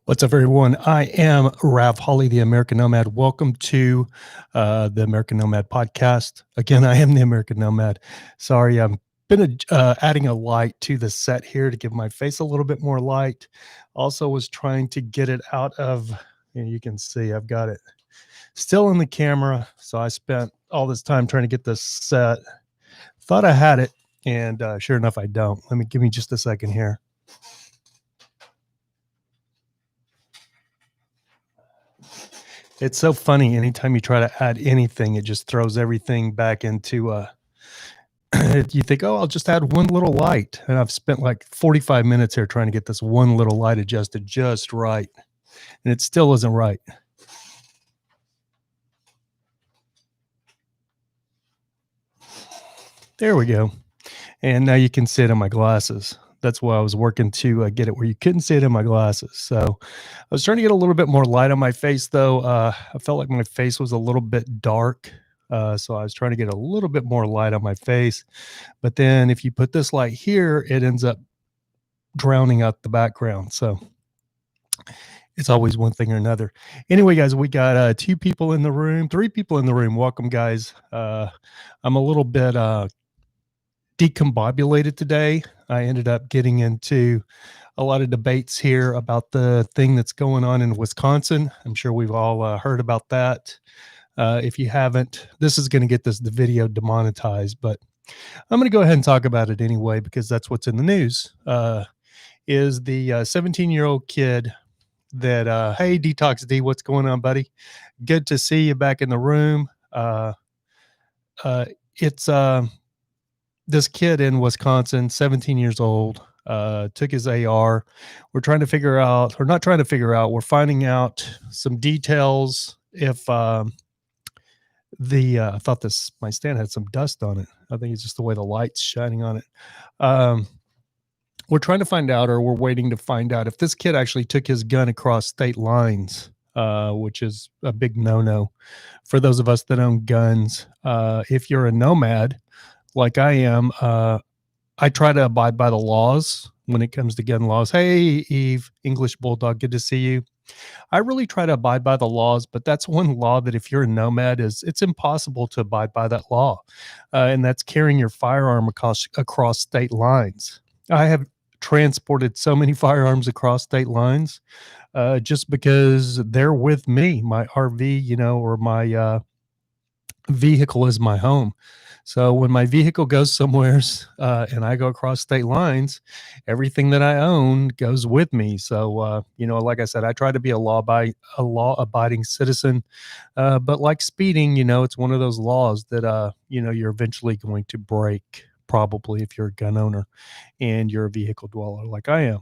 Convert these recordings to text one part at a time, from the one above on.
What's up, everyone? I am Rav Holly, the American Nomad. Welcome to the American Nomad podcast. Again, I am the American Nomad. Sorry, I'm been adding a light to the set here to give my face a little bit more light. Also, was trying to get it out of. You can see I've got it still in the camera, so I spent all this time trying to get this set. Thought I had it, and sure enough, I don't. Give me just a second here. It's so funny. Anytime you try to add anything, it just throws everything back into you think, oh, I'll just add one little light. And I've spent like 45 minutes here trying to get this one little light adjusted just right. And it still isn't right. There we go. And now you can see it in my glasses. That's why I was working to get it where you couldn't see it in my glasses. So I was trying to get a little bit more light on my face, though. I felt like my face was a little bit dark. So I was trying to get a little bit more light on my face. But then if you put this light here, it ends up drowning out the background. So it's always one thing or another. Anyway, guys, we got three people in the room. Welcome, guys. I'm a little bit decombobulated today. I ended up getting into a lot of debates here about the thing that's going on in Wisconsin. I'm sure we've all heard about that. If you haven't, this is going to get the video demonetized, but I'm going to go ahead and talk about it anyway because that's what's in the news. Is the 17-year-old kid that, hey, Detox D, what's going on, buddy? Good to see you back in the room. It's this kid in Wisconsin, 17 years old, took his AR. We're trying to figure out, or not trying to figure out, we're finding out some details if I thought my stand had some dust on it. I think it's just the way the light's shining on it. We're trying to find out, or we're waiting to find out, if this kid actually took his gun across state lines, which is a big no-no for those of us that own guns. If you're a nomad, like I am, I try to abide by the laws when it comes to gun laws. Hey, Eve, English Bulldog, good to see you. I really try to abide by the laws, but that's one law that if you're a nomad, it's impossible to abide by that law, and that's carrying your firearm across state lines. I have transported so many firearms across state lines just because they're with me. My RV, or my vehicle is my home. So when my vehicle goes somewheres and I go across state lines, everything that I own goes with me. So, like I said, I try to be a law-abiding citizen. But like speeding, it's one of those laws that, you're eventually going to break, probably if you're a gun owner and you're a vehicle dweller like I am.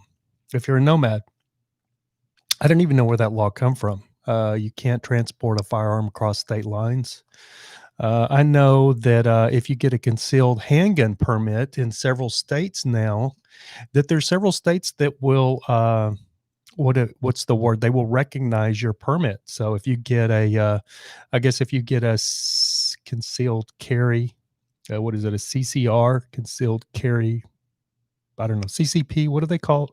If you're a nomad, I don't even know where that law come from. You can't transport a firearm across state lines. I know that if you get a concealed handgun permit in several states now, that there's several states that will what's the word? They will recognize your permit. So if you get I guess if you get a concealed carry, what is it? A CCR, concealed carry. I don't know, CCP. What do they call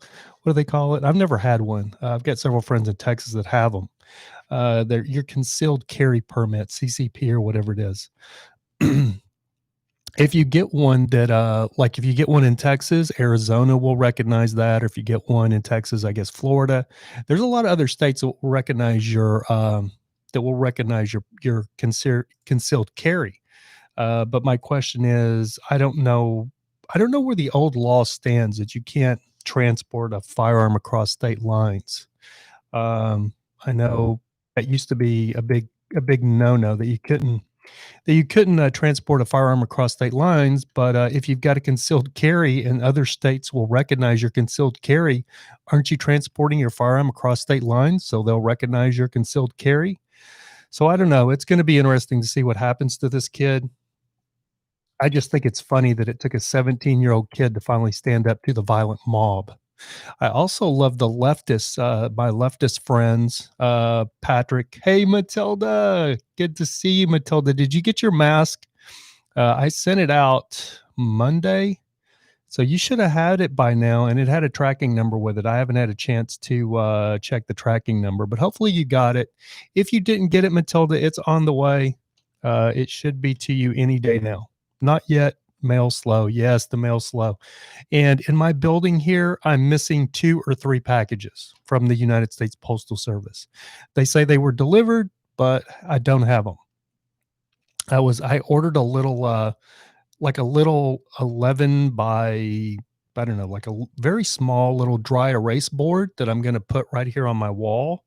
it? I've never had one. I've got several friends in Texas that have them. They're your concealed carry permit, CCP or whatever it is. If you get one that, like if you get one in Texas, Arizona will recognize that. Or if you get one in Texas, I guess Florida. There's a lot of other states that will recognize your concealed carry. But my question is, I don't know where the old law stands that you can't transport a firearm across state lines. I know that used to be a big no-no that you couldn't transport a firearm across state lines. But if you've got a concealed carry and other states will recognize your concealed carry, aren't you transporting your firearm across state lines? So they'll recognize your concealed carry. So I don't know. It's going to be interesting to see what happens to this kid. I just think it's funny that it took a 17-year-old kid to finally stand up to the violent mob. I also love the leftists, my leftist friends, Patrick. Hey, Matilda. Good to see you, Matilda. Did you get your mask? I sent it out Monday. So you should have had it by now, and it had a tracking number with it. I haven't had a chance to check the tracking number, but hopefully you got it. If you didn't get it, Matilda, it's on the way. It should be to you any day now. Not yet. Mail slow. Yes, the mail slow. And in my building here, I'm missing 2 or 3 packages from the United States Postal Service. They say they were delivered, but I don't have them. I ordered a little like a little 11 by, I don't know, like a very small little dry erase board that I'm going to put right here on my wall.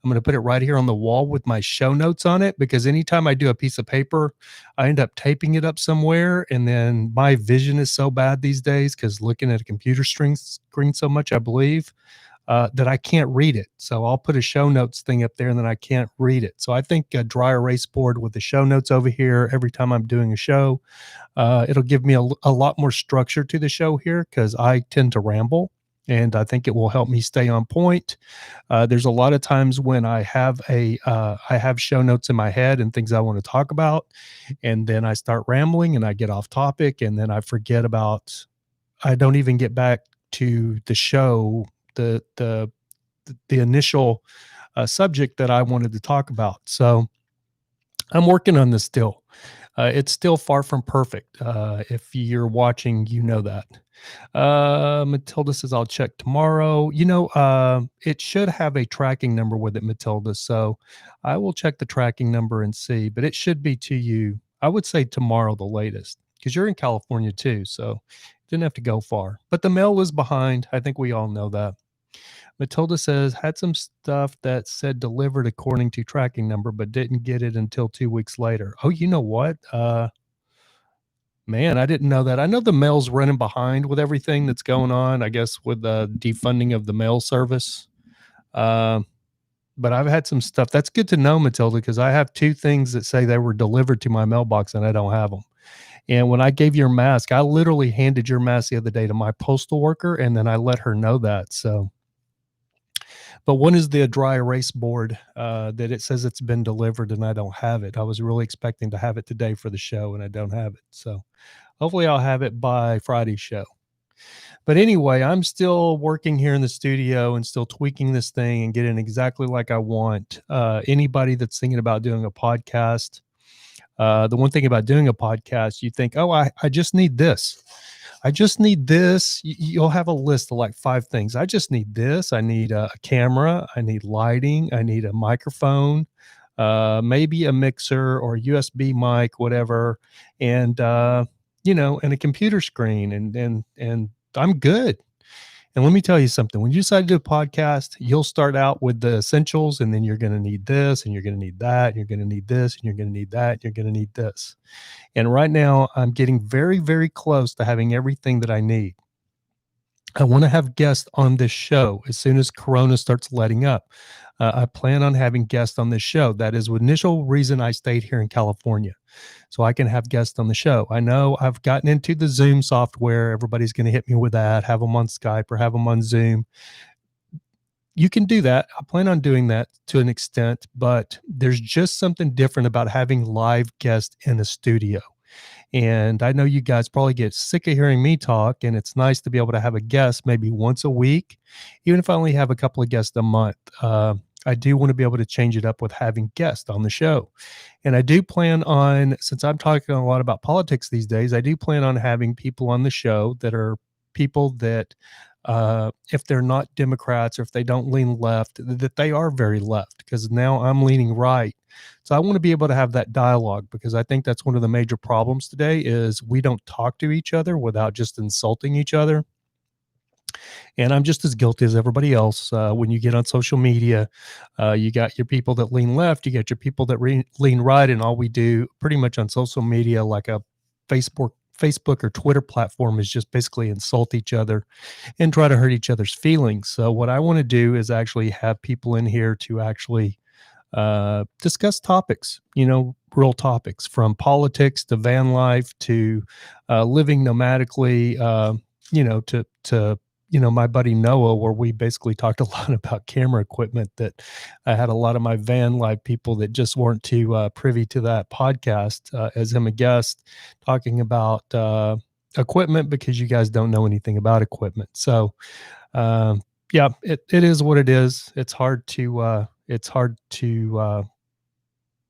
I'm going to put it right here on the wall with my show notes on it, because anytime I do a piece of paper, I end up taping it up somewhere. And then my vision is so bad these days, because looking at a computer screen so much, I believe, that I can't read it. So I'll put a show notes thing up there and then I can't read it. So I think a dry erase board with the show notes over here every time I'm doing a show, it'll give me a lot more structure to the show here, because I tend to ramble. And I think it will help me stay on point. There's a lot of times when I have show notes in my head and things I want to talk about, and then I start rambling and I get off topic, and then I forget about. I don't even get back to the show, the initial subject that I wanted to talk about. So I'm working on this still. It's still far from perfect. If you're watching, you know that. Matilda says, I'll check tomorrow. It should have a tracking number with it, Matilda. So I will check the tracking number and see, but it should be to you, I would say tomorrow, the latest, because you're in California too. So didn't have to go far, but the mail was behind. I think we all know that. Matilda says, had some stuff that said delivered according to tracking number, but didn't get it until 2 weeks later. Oh, you know what? Man, I didn't know that. I know the mail's running behind with everything that's going on, I guess, with the defunding of the mail service. But I've had some stuff. That's good to know, Matilda, because I have 2 things that say they were delivered to my mailbox and I don't have them. And when I gave your mask, I literally handed your mask the other day to my postal worker, and then I let her know that. So, but one is the dry erase board that it says it's been delivered and I don't have it. I was really expecting to have it today for the show and I don't have it. So hopefully I'll have it by Friday's show. But anyway, I'm still working here in the studio and still tweaking this thing and getting exactly like I want. Anybody that's thinking about doing a podcast, the one thing about doing a podcast, you think, oh, I just need this. I just need this. You'll have a list of like 5 things. I just need this. I need a camera. I need lighting. I need a microphone, maybe a mixer or a USB mic, whatever. And, and a computer screen, and I'm good. And let me tell you something, when you decide to do a podcast, you'll start out with the essentials, and then you're going to need this, and you're going to need that, and you're going to need this, and you're going to need that, and you're going to need this. And right now I'm getting very, very close to having everything that I need. I want to have guests on this show as soon as Corona starts letting up. I plan on having guests on this show. That is the initial reason I stayed here in California, so I can have guests on the show. I know I've gotten into the Zoom software. Everybody's going to hit me with that, have them on Skype or have them on Zoom. You can do that. I plan on doing that to an extent, but there's just something different about having live guests in a studio. And I know you guys probably get sick of hearing me talk, and it's nice to be able to have a guest maybe once a week, even if I only have a couple of guests a month. I do want to be able to change it up with having guests on the show. And I do plan on, since I'm talking a lot about politics these days, I do plan on having people on the show that are people that, if they're not Democrats or if they don't lean left, that they are very left, because now I'm leaning right. So I want to be able to have that dialogue, because I think that's one of the major problems today is we don't talk to each other without just insulting each other. And I'm just as guilty as everybody else. When you get on social media, you got your people that lean left, you got your people that lean right, and all we do pretty much on social media, like a Facebook or Twitter platform, is just basically insult each other and try to hurt each other's feelings. So what I want to do is actually have people in here to actually discuss topics, real topics, from politics to van life to living nomadically, to my buddy Noah, where we basically talked a lot about camera equipment, that I had a lot of my van life people that just weren't too privy to that podcast as him a guest, talking about equipment because you guys don't know anything about equipment. So, yeah, it is what it is. It's hard to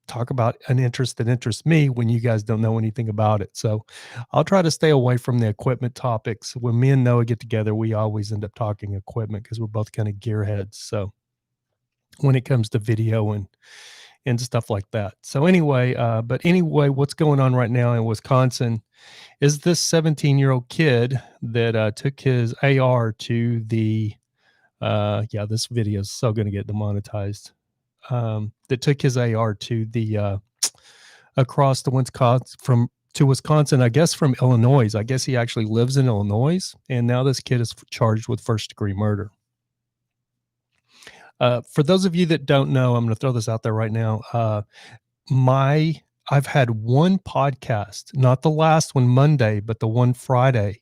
talk about an interest that interests me when you guys don't know anything about it. So I'll try to stay away from the equipment topics. When me and Noah get together, we always end up talking equipment because we're both kind of gearheads. So when it comes to video and stuff like that. So anyway, what's going on right now in Wisconsin is this 17-year-old kid that took his AR to the yeah, this video is so going to get demonetized. That took his AR to the across the Wisconsin to Wisconsin, I guess from Illinois. I guess he actually lives in Illinois, and now this kid is charged with first-degree murder. For those of you that don't know, I'm going to throw this out there right now. I've had one podcast, not the last one Monday, but the one Friday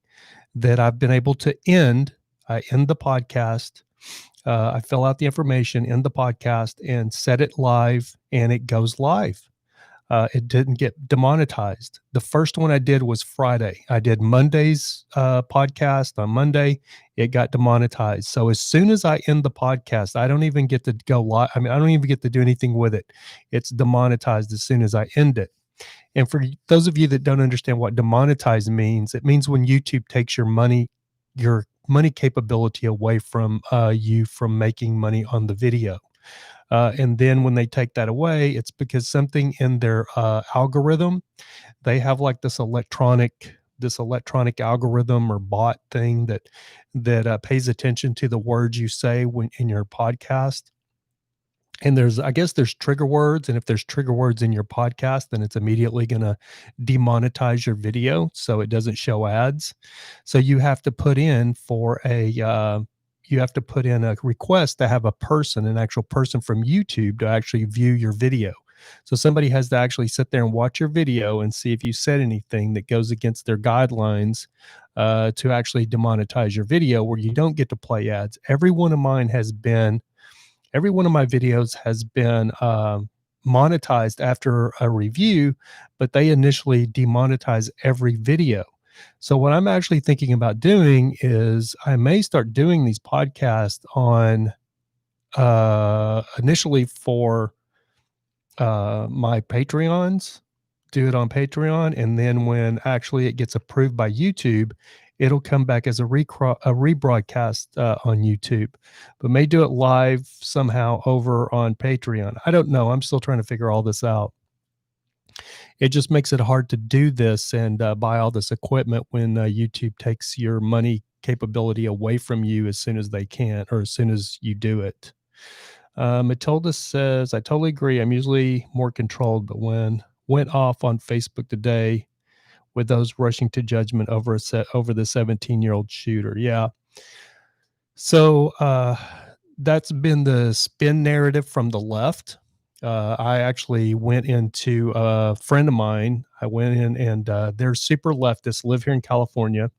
that I've been able to end. I end the podcast. I fill out the information in the podcast and set it live, and it goes live. It didn't get demonetized. The first one I did was Friday. I did Monday's podcast on Monday. It got demonetized. So as soon as I end the podcast, I don't even get to go live. I mean, I don't even get to do anything with it. It's demonetized as soon as I end it. And for those of you that don't understand what demonetize means, it means when YouTube takes your money capability away from you from making money on the video. And then when they take that away, it's because something in their algorithm, they have like this electronic algorithm or bot thing that pays attention to the words you say when in your podcast. And I guess there's trigger words. And if there's trigger words in your podcast, then it's immediately going to demonetize your video so it doesn't show ads. So you have to put in a request to have an actual person from YouTube to actually view your video. So somebody has to actually sit there and watch your video and see if you said anything that goes against their guidelines to actually demonetize your video where you don't get to play ads. Every one of my videos has been monetized after a review, but they initially demonetize every video. So what I'm actually thinking about doing is I may start doing these podcasts on initially for my Patreons, do it on Patreon. And then when actually it gets approved by YouTube, it'll come back as a rebroadcast on YouTube, but may do it live somehow over on Patreon. I don't know. I'm still trying to figure all this out. It just makes it hard to do this and buy all this equipment when YouTube takes your money capability away from you as soon as they can, or as soon as you do it. Matilda says, I totally agree. I'm usually more controlled, but went off on Facebook today with those rushing to judgment over the 17-year-old shooter. Yeah. So that's been the spin narrative from the left. I actually went into a friend of mine. I went in and they're super leftists, live here in California,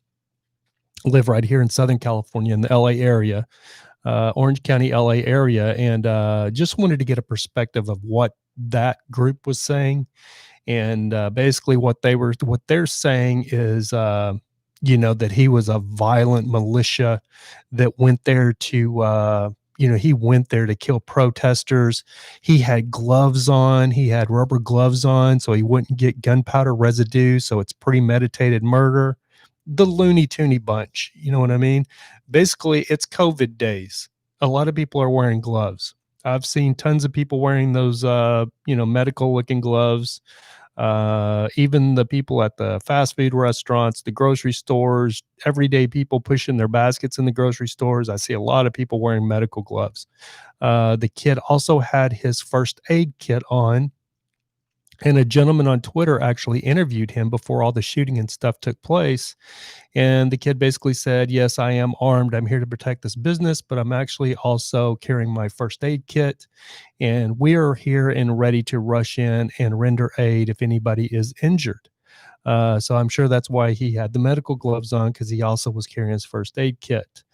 live right here in Southern California in the LA area, Orange County, LA area. And just wanted to get a perspective of what that group was saying. And basically what they're saying is, that he was a violent militia that went there to, he went there to kill protesters. He had gloves on. He had rubber gloves on so he wouldn't get gunpowder residue. So it's premeditated murder. The Looney Toony bunch. You know what I mean? Basically, it's COVID days. A lot of people are wearing gloves. I've seen tons of people wearing those, medical looking gloves. Even the people at the fast food restaurants, the grocery stores, everyday people pushing their baskets in the grocery stores. I see a lot of people wearing medical gloves. The kid also had his first aid kit on, and a gentleman on Twitter actually interviewed him before all the shooting and stuff took place. And the kid basically said, yes, I am armed. I'm here to protect this business, but I'm actually also carrying my first aid kit. And we are here and ready to rush in and render aid if anybody is injured. So I'm sure that's why he had the medical gloves on, because he also was carrying his first aid kit.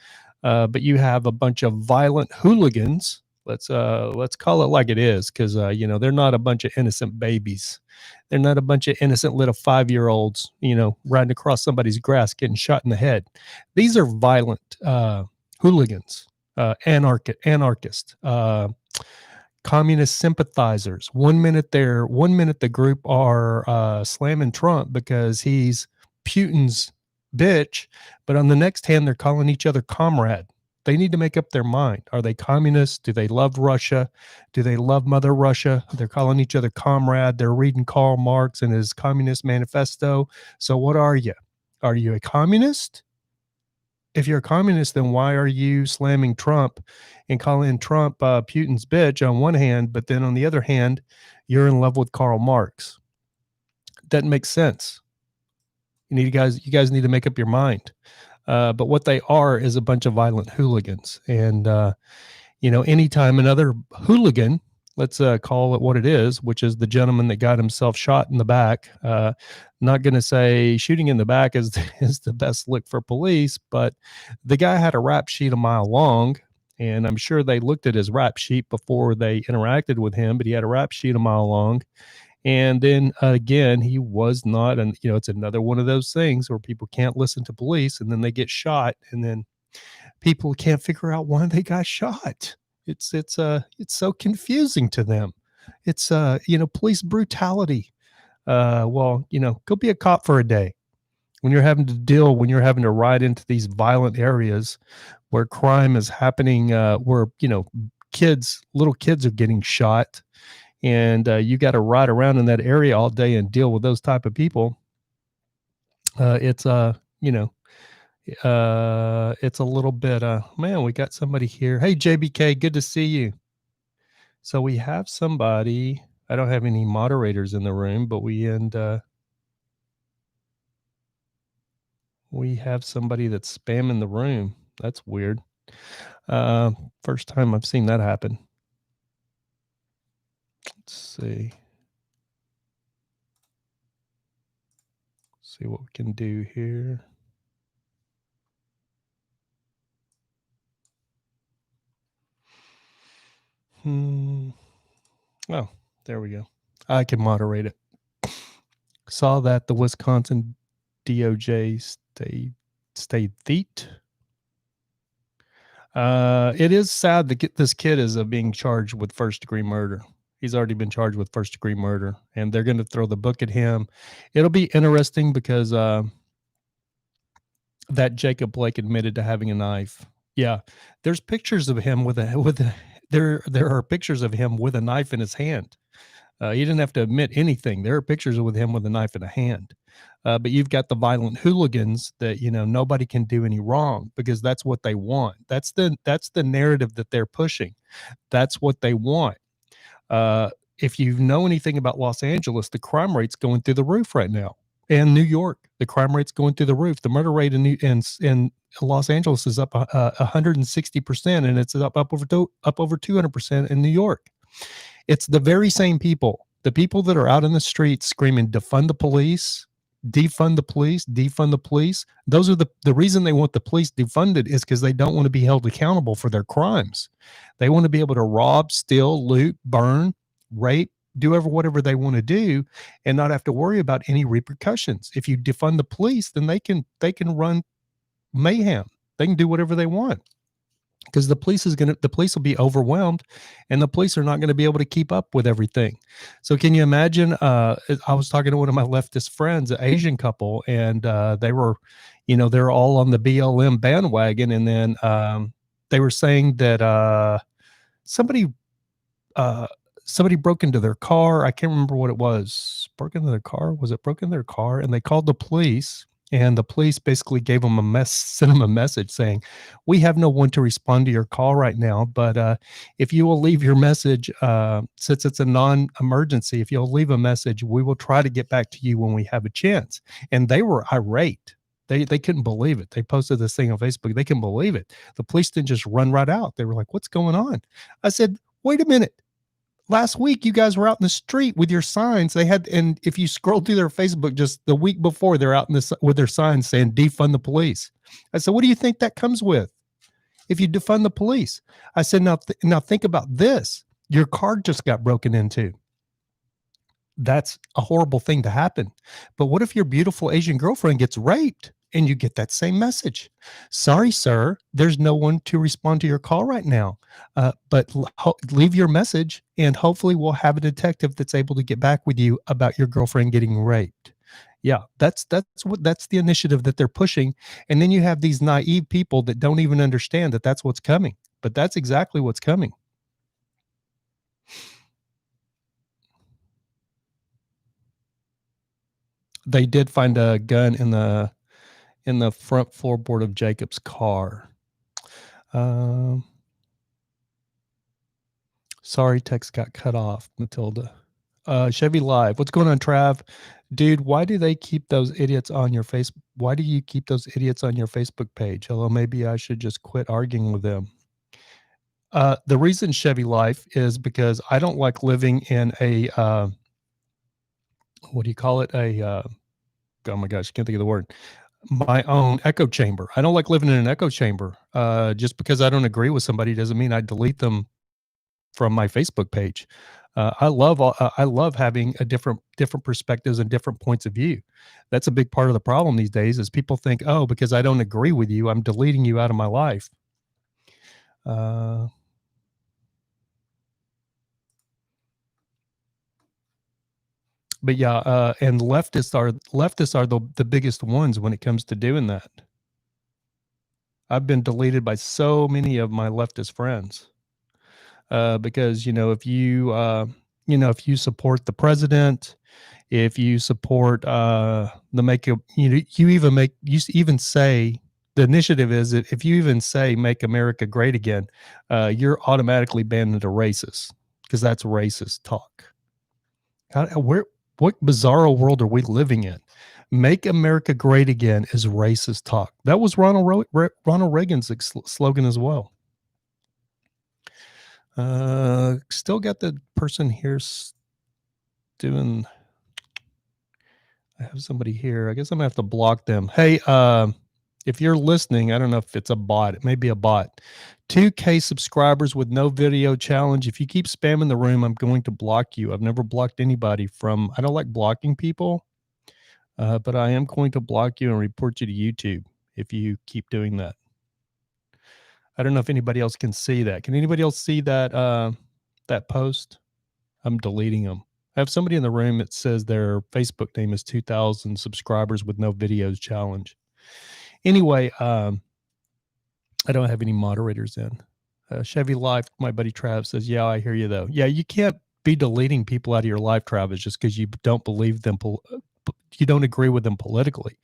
But you have a bunch of violent hooligans. Let's call it like it is, because you know, they're not a bunch of innocent babies. They're not a bunch of innocent little 5-year-olds, you know, riding across somebody's grass getting shot in the head. These are violent hooligans, anarchists, communist sympathizers. 1 minute they're 1 minute the group are slamming Trump because he's Putin's bitch, but on the next hand they're calling each other comrade. They need to make up their mind. Are they communists? Do they love Russia? Do they love Mother Russia? They're calling each other comrade. They're reading Karl Marx and his Communist Manifesto. So what are you? Are you a communist? If you're a communist, then why are you slamming Trump and calling Trump Putin's bitch on one hand, but then on the other hand, you're in love with Karl Marx? Doesn't make sense. You guys need to make up your mind. But what they are is a bunch of violent hooligans. And, you know, anytime another hooligan, let's call it what it is, which is the gentleman that got himself shot in the back. Not going to say shooting in the back is the best look for police, but the guy had a rap sheet a mile long. And I'm sure they looked at his rap sheet before they interacted with him, but he had a rap sheet a mile long. And then again, he was not, and you know, it's another one of those things where people can't listen to police and then they get shot, and then people can't figure out why they got shot. It's so confusing to them. It's you know, police brutality. Well, you know, go be a cop for a day when you're having to ride into these violent areas where crime is happening, where, you know, little kids are getting shot, and you got to ride around in that area all day and deal with those type of people. It's you know, it's a little bit man, we got somebody here. Hey JBK, good to see you. So we have somebody. I don't have any moderators in the room, but we have somebody that's spamming the room. That's weird. First time I've seen that happen. Let's see. See what we can do here. Oh, there we go. I can moderate it. Saw that the Wisconsin DOJ stayed feet. It is sad that this kid is being charged with first-degree murder. He's already been charged with first-degree murder, and they're going to throw the book at him. It'll be interesting because that Jacob Blake admitted to having a knife. Yeah, there's pictures of him there are pictures of him with a knife in his hand. He didn't have to admit anything. There are pictures with him with a knife in a hand. But you've got the violent hooligans that, you know, nobody can do any wrong because that's what they want. That's the narrative that they're pushing. That's what they want. If you know anything about Los Angeles, the crime rate's going through the roof right now. And New York, the crime rate's going through the roof. The murder rate in Los Angeles is up 160%, and it's up over 200% in New York. It's the very same people, the people that are out in the streets screaming, defund the police, defund the police, defund the police. Those are the reason they want the police defunded is because they don't want to be held accountable for their crimes. They want to be able to rob, steal, loot, burn, rape, do whatever they want to do and not have to worry about any repercussions. If you defund the police, then they can run mayhem. They can do whatever they want. Because the police will be overwhelmed, and the police are not going to be able to keep up with everything. So can you imagine? I was talking to one of my leftist friends, an Asian couple, and they were, you know, they're all on the BLM bandwagon, and then they were saying that somebody broke into their car. I can't remember what it was. Broke into their car? Was it broke into their car? And they called the police. And the police basically gave them sent them a message saying, we have no one to respond to your call right now, but if you will leave your message, since it's a non-emergency, if you'll leave a message, we will try to get back to you when we have a chance. And they were irate. They couldn't believe it. They posted this thing on Facebook. They couldn't believe it. The police didn't just run right out. They were like, what's going on? I said, wait a minute. Last week, you guys were out in the street with your signs. And if you scroll through their Facebook, just the week before, they're out with their signs saying defund the police. I said, what do you think that comes with? if you defund the police. I said, now think about this. Your car just got broken into. That's a horrible thing to happen. But what if your beautiful Asian girlfriend gets raped and you get that same message? Sorry, sir, there's no one to respond to your call right now. But leave your message and hopefully we'll have a detective that's able to get back with you about your girlfriend getting raped. Yeah, that's the initiative that they're pushing. And then you have these naive people that don't even understand that that's what's coming. But that's exactly what's coming. They did find a gun in the front floorboard of Jacob's car. Sorry, text got cut off, Matilda. Chevy Live. What's going on, Trav? Dude, why do they keep those idiots on your face? Why do you keep those idiots on your Facebook page? Hello, maybe I should just quit arguing with them. The reason Chevy Life is because I don't like living in a what do you call it? Oh my gosh, I can't think of the word. My own echo chamber. I don't like living in an echo chamber. Just because I don't agree with somebody doesn't mean I delete them from my Facebook page. I love having a different perspectives and different points of view. That's a big part of the problem these days is people think, oh, because I don't agree with you, I'm deleting you out of my life. But yeah, and leftists are the biggest ones when it comes to doing that. I've been deleted by so many of my leftist friends because if you support the president, if you support you even say the initiative is that if you even say "Make America Great Again," you're automatically banned into racist because that's racist talk. What bizarro world are we living in? Make America Great Again is racist talk. That was Ronald Reagan's slogan as well. Still got the person here doing. I have somebody here. I guess I'm gonna have to block them. Hey, if you're listening, I don't know if it's a bot. It may be a bot. 2K subscribers with no video challenge. If you keep spamming the room, I'm going to block you. I've never blocked anybody from. I don't like blocking people, but I am going to block you and report you to YouTube if you keep doing that. I don't know if anybody else can see that. Can anybody else see that that post? I'm deleting them. I have somebody in the room that says their Facebook name is 2,000 subscribers with no videos challenge. Anyway, I don't have any moderators in. Chevy Life, my buddy Trav says, yeah, I hear you though. Yeah, you can't be deleting people out of your life, Travis, just because you don't believe them. You don't agree with them politically.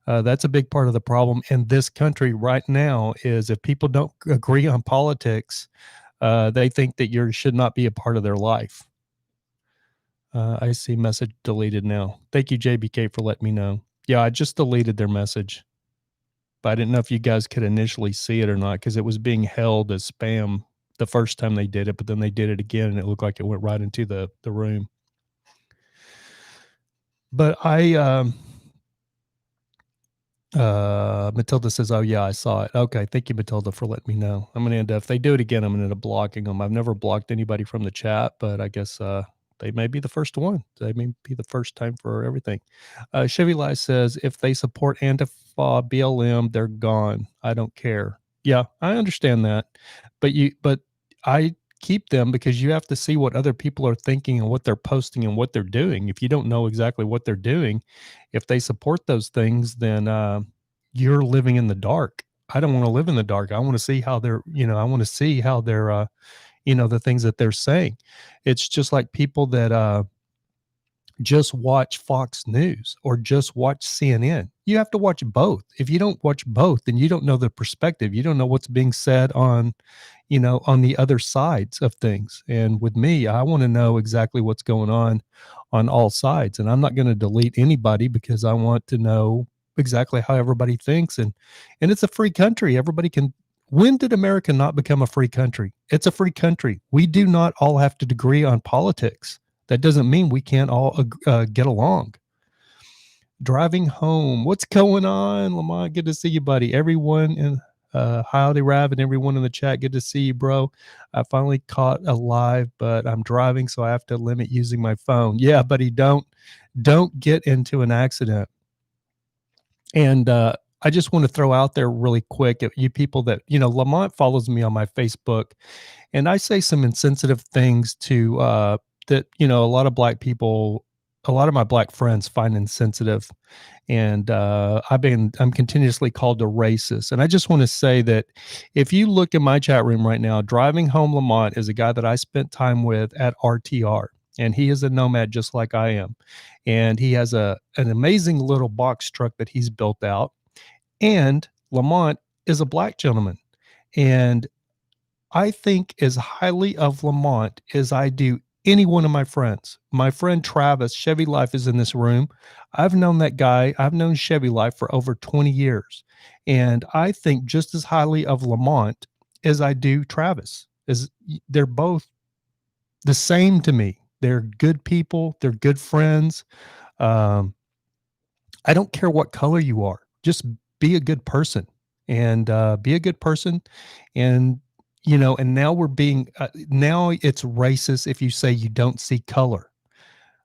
That's a big part of the problem in this country right now is if people don't agree on politics, they think that you should not be a part of their life. I see message deleted now. Thank you, JBK, for letting me know. Yeah, I just deleted their message. But I didn't know if you guys could initially see it or not because it was being held as spam the first time they did it, but then they did it again and it looked like it went right into the room. But Matilda says, oh yeah, I saw it. Okay. Thank you, Matilda, for letting me know. I'm going to end up, if they do it again, I'm going to end up blocking them. I've never blocked anybody from the chat, but I guess, they may be the first one. They may be the first time for everything. Chevy Life says, if they support Antifa, BLM, they're gone. I don't care. Yeah, I understand that. But I keep them because you have to see what other people are thinking and what they're posting and what they're doing. If you don't know exactly what they're doing, if they support those things, then you're living in the dark. I don't want to live in the dark. I want to see how they're, I want to see how they're the things that they're saying. It's just like people that just watch Fox News or just watch CNN. You have to watch both. If you don't watch both, then you don't know the perspective. You don't know what's being said on the other sides of things. And with me, I want to know exactly what's going on all sides. And I'm not going to delete anybody because I want to know exactly how everybody thinks. And it's a free country. Everybody can. When did America not become a free country? It's a free country. We do not all have to agree on politics. That doesn't mean we can't all get along. Driving home. What's going on, Lamont? Good to see you, buddy. Everyone in Howdy, Rav, and everyone in the chat. Good to see you, bro. I finally caught a live, but I'm driving, so I have to limit using my phone. Yeah, buddy, don't get into an accident. And I just want to throw out there really quick, you people that, Lamont follows me on my Facebook, and I say some insensitive things to that, a lot of black people, a lot of my black friends find insensitive. And I'm continuously called a racist. And I just want to say that if you look in my chat room right now, driving home Lamont is a guy that I spent time with at RTR. And he is a nomad just like I am. And he has an amazing little box truck that he's built out. And Lamont is a black gentleman. And I think as highly of Lamont as I do any one of my friends. My friend Travis, Chevy Life, is in this room. I've known that guy. I've known Chevy Life for over 20 years. And I think just as highly of Lamont as I do Travis. They're both the same to me. They're good people. They're good friends. I don't care what color you are. Just be a good person, and be a good person. And and now we're being now it's racist if you say you don't see color.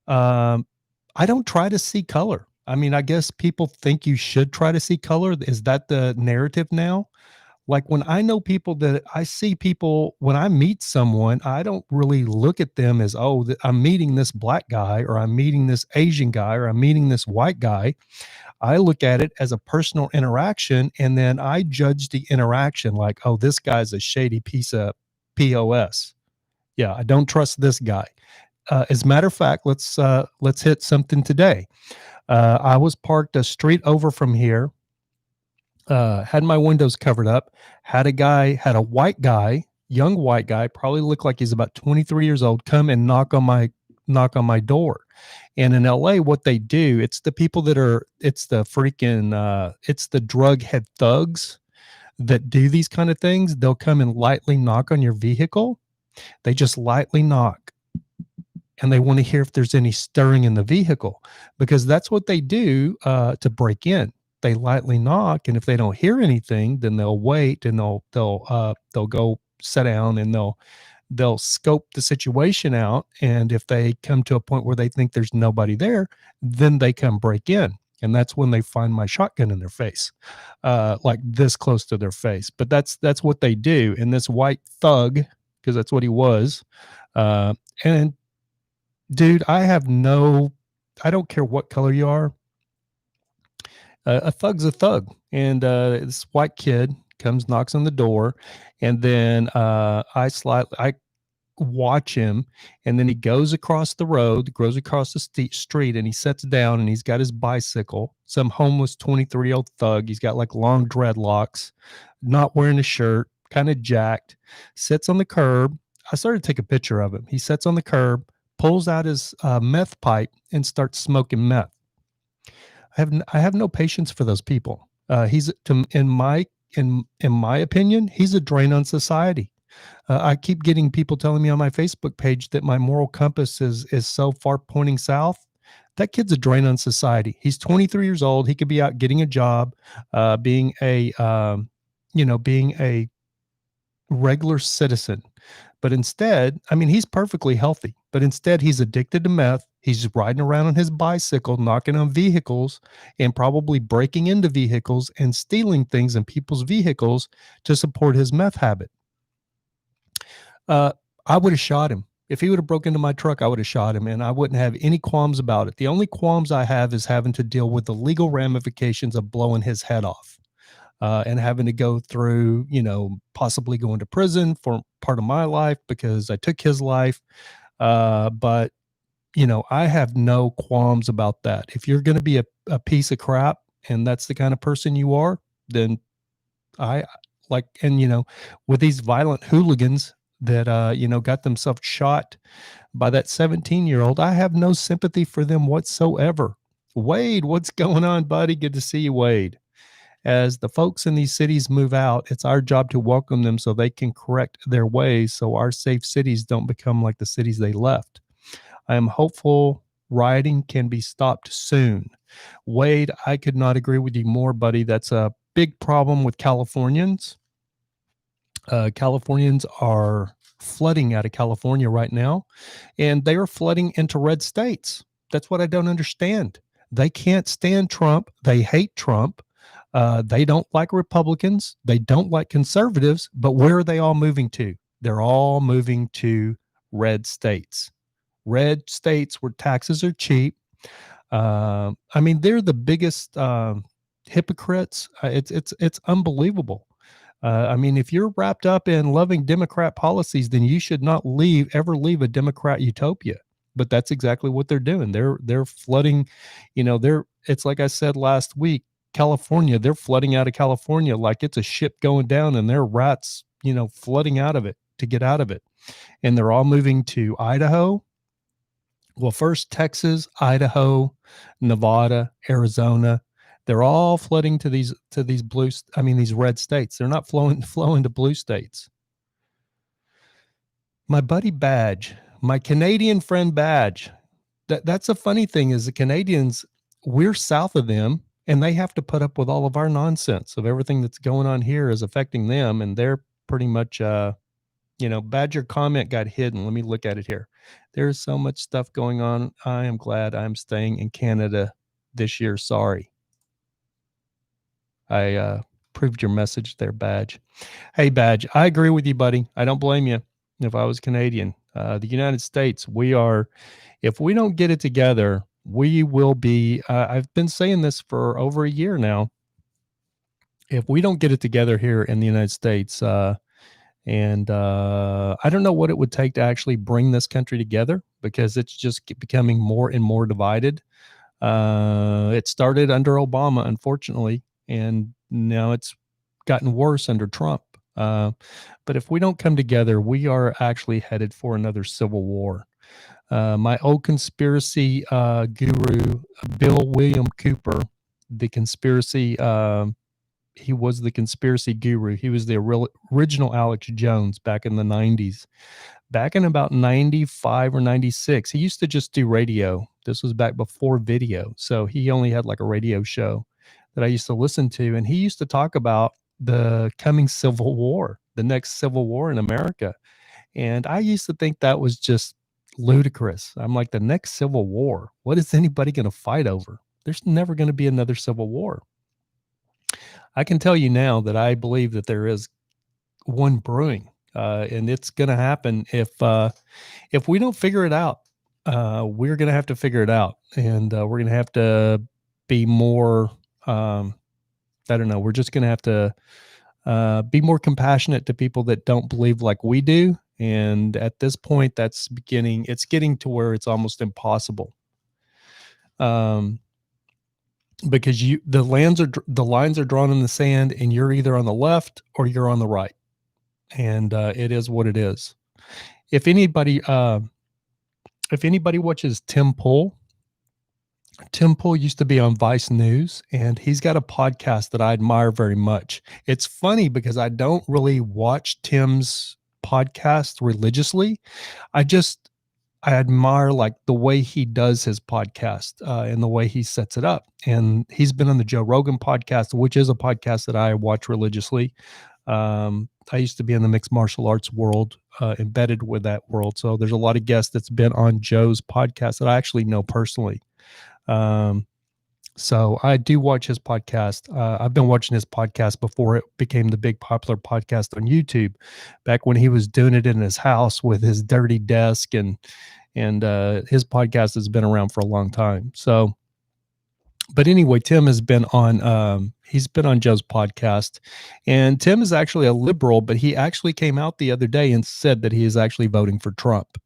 I don't try to see color. I mean, I guess people think you should try to see color. Is that the narrative now? Like, when I know people, that I see people, when I meet someone, I don't really look at them as, oh, I'm meeting this black guy, or I'm meeting this Asian guy, or I'm meeting this white guy. I look at it as a personal interaction, and then I judge the interaction like, oh, this guy's a shady piece of POS. Yeah, I don't trust this guy. As a matter of fact, let's hit something today. I was parked a street over from here, had my windows covered up, had a white guy, young white guy, probably looked like he's about 23 years old, come and knock on my door. And in LA, what they do, it's the people it's the freaking, it's the drug head thugs that do these kind of things. They'll come and lightly knock on your vehicle. They just lightly knock, and they want to hear if there's any stirring in the vehicle, because that's what they do to break in. They lightly knock, and if they don't hear anything, then they'll wait, and they'll go sit down, and they'll scope the situation out. And if they come to a point where they think there's nobody there, then they come break in. And that's when they find my shotgun in their face, like this close to their face. But that's what they do. And this white thug, because that's what he was, and dude, I don't care what color you are. A thug's a thug. And this white kid comes, knocks on the door, and then I watch him, and then he goes across the road, goes across the street, and he sits down, and he's got his bicycle. Some homeless 23-year-old thug. He's got like long dreadlocks, not wearing a shirt, kind of jacked, sits on the curb. I started to take a picture of him. He sits on the curb, pulls out his meth pipe, and starts smoking meth. I have no patience for those people. In my opinion, he's a drain on society. I keep getting people telling me on my Facebook page that my moral compass is so far pointing south. That kid's a drain on society. He's 23 years old. He could be out getting a job, being a regular citizen. But instead, I mean, he's perfectly healthy, but instead he's addicted to meth. He's riding around on his bicycle, knocking on vehicles, and probably breaking into vehicles and stealing things in people's vehicles to support his meth habit. I would have shot him. If he would have broken into my truck, I would have shot him, and I wouldn't have any qualms about it. The only qualms I have is having to deal with the legal ramifications of blowing his head off. And having to go through, possibly going to prison for part of my life because I took his life. But, I have no qualms about that. If you're going to be a piece of crap, and that's the kind of person you are, then with these violent hooligans that, got themselves shot by that 17-year-old, I have no sympathy for them whatsoever. Wade, what's going on, buddy? Good to see you, Wade. As the folks in these cities move out, it's our job to welcome them so they can correct their ways, so our safe cities don't become like the cities they left. I am hopeful rioting can be stopped soon. Wade, I could not agree with you more, buddy. That's a big problem with Californians. Californians are flooding out of California right now, and they are flooding into red states. That's what I don't understand. They can't stand Trump. They hate Trump. They don't like Republicans. They don't like conservatives. But where are they all moving to? They're all moving to red states. Red states where taxes are cheap. I mean, they're the biggest hypocrites. It's unbelievable. I mean, if you're wrapped up in loving Democrat policies, then you should not ever leave a Democrat utopia. But that's exactly what they're doing. They're flooding, it's like I said last week, California, they're flooding out of California like it's a ship going down, and they're rats, flooding out of it to get out of it. And they're all moving to Idaho. Well, first Texas, Idaho, Nevada, Arizona. They're all flooding to these these red states. They're not flowing to blue states. My buddy Badge, my Canadian friend Badge. That's a funny thing is the Canadians, we're south of them, and they have to put up with all of our nonsense of everything that's going on here is affecting them, and they're pretty much Badger comment got hidden. Let me look at it here. There's so much stuff going on. I am glad I'm staying in Canada this year. Sorry. I proved your message there, Badge. Hey, Badge, I agree with you, buddy. I don't blame you. If I was Canadian, the United States, if we don't get it together, we will be, I've been saying this for over a year now. If we don't get it together here in the United States, and I don't know what it would take to actually bring this country together, because it's just becoming more and more divided. It started under Obama, unfortunately, and now it's gotten worse under Trump. But if we don't come together, we are actually headed for another civil war. My old conspiracy guru, Bill William Cooper, he was the conspiracy guru. He was the original Alex Jones back in the 90s. Back in about 95 or 96, he used to just do radio. This was back before video. So he only had like a radio show that I used to listen to. And he used to talk about the coming civil war, the next civil war in America. And I used to think that was just ludicrous. I'm like, the next civil war, what is anybody going to fight over? There's never going to be another civil war. I can tell you now that I believe that there is one brewing, and it's going to happen if we don't figure it out. We're going to have to figure it out, and we're going to have to be more. I don't know. We're just going to have to be more compassionate to people that don't believe like we do. And at this point, it's getting to where it's almost impossible. Because the lines are drawn in the sand, and you're either on the left or you're on the right, and it is what it is. If anybody watches Tim Pool used to be on Vice News, and he's got a podcast that I admire very much. It's funny because I don't really watch Tim's podcast religiously. I admire like the way he does his podcast and the way he sets it up. And he's been on the Joe Rogan podcast, which is a podcast that I watch religiously. I used to be in the mixed martial arts world, embedded with that world. So there's a lot of guests that's been on Joe's podcast that I actually know personally. So I do watch his podcast. I've been watching his podcast before it became the big popular podcast on YouTube, back when he was doing it in his house with his dirty desk, and his podcast has been around for a long time. So, but anyway, Tim has been on, he's been on Joe's podcast, and Tim is actually a liberal, but he actually came out the other day and said that he is actually voting for Trump.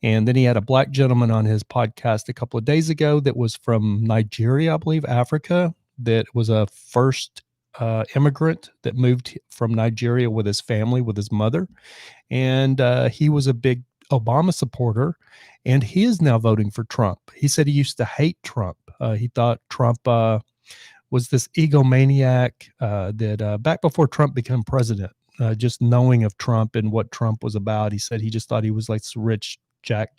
And then he had a black gentleman on his podcast a couple of days ago that was from Nigeria, I believe, Africa, that was a first immigrant that moved from Nigeria with his family, with his mother. And he was a big Obama supporter, and he is now voting for Trump. He said he used to hate Trump. He thought Trump was this egomaniac that back before Trump became president, just knowing of Trump and what Trump was about. He said he just thought he was like this rich Jack,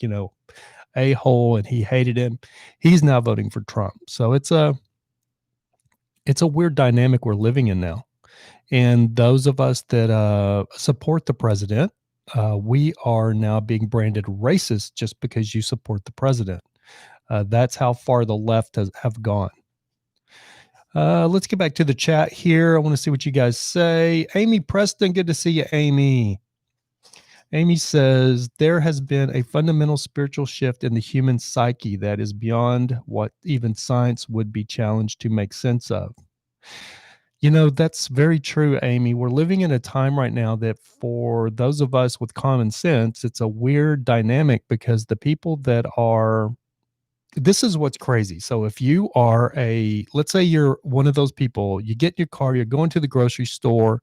a-hole, and he hated him. He's now voting for Trump. So it's a weird dynamic we're living in now. And those of us that support the president, we are now being branded racist just because you support the president. That's how far the left have gone. Let's get back to the chat here. I want to see what you guys say. Amy Preston, good to see you, Amy. Amy says, there has been a fundamental spiritual shift in the human psyche that is beyond what even science would be challenged to make sense of. You know, that's very true, Amy. We're living in a time right now that for those of us with common sense, it's a weird dynamic because the people that are, this is what's crazy. So if you are let's say you're one of those people, you get in your car, you're going to the grocery store,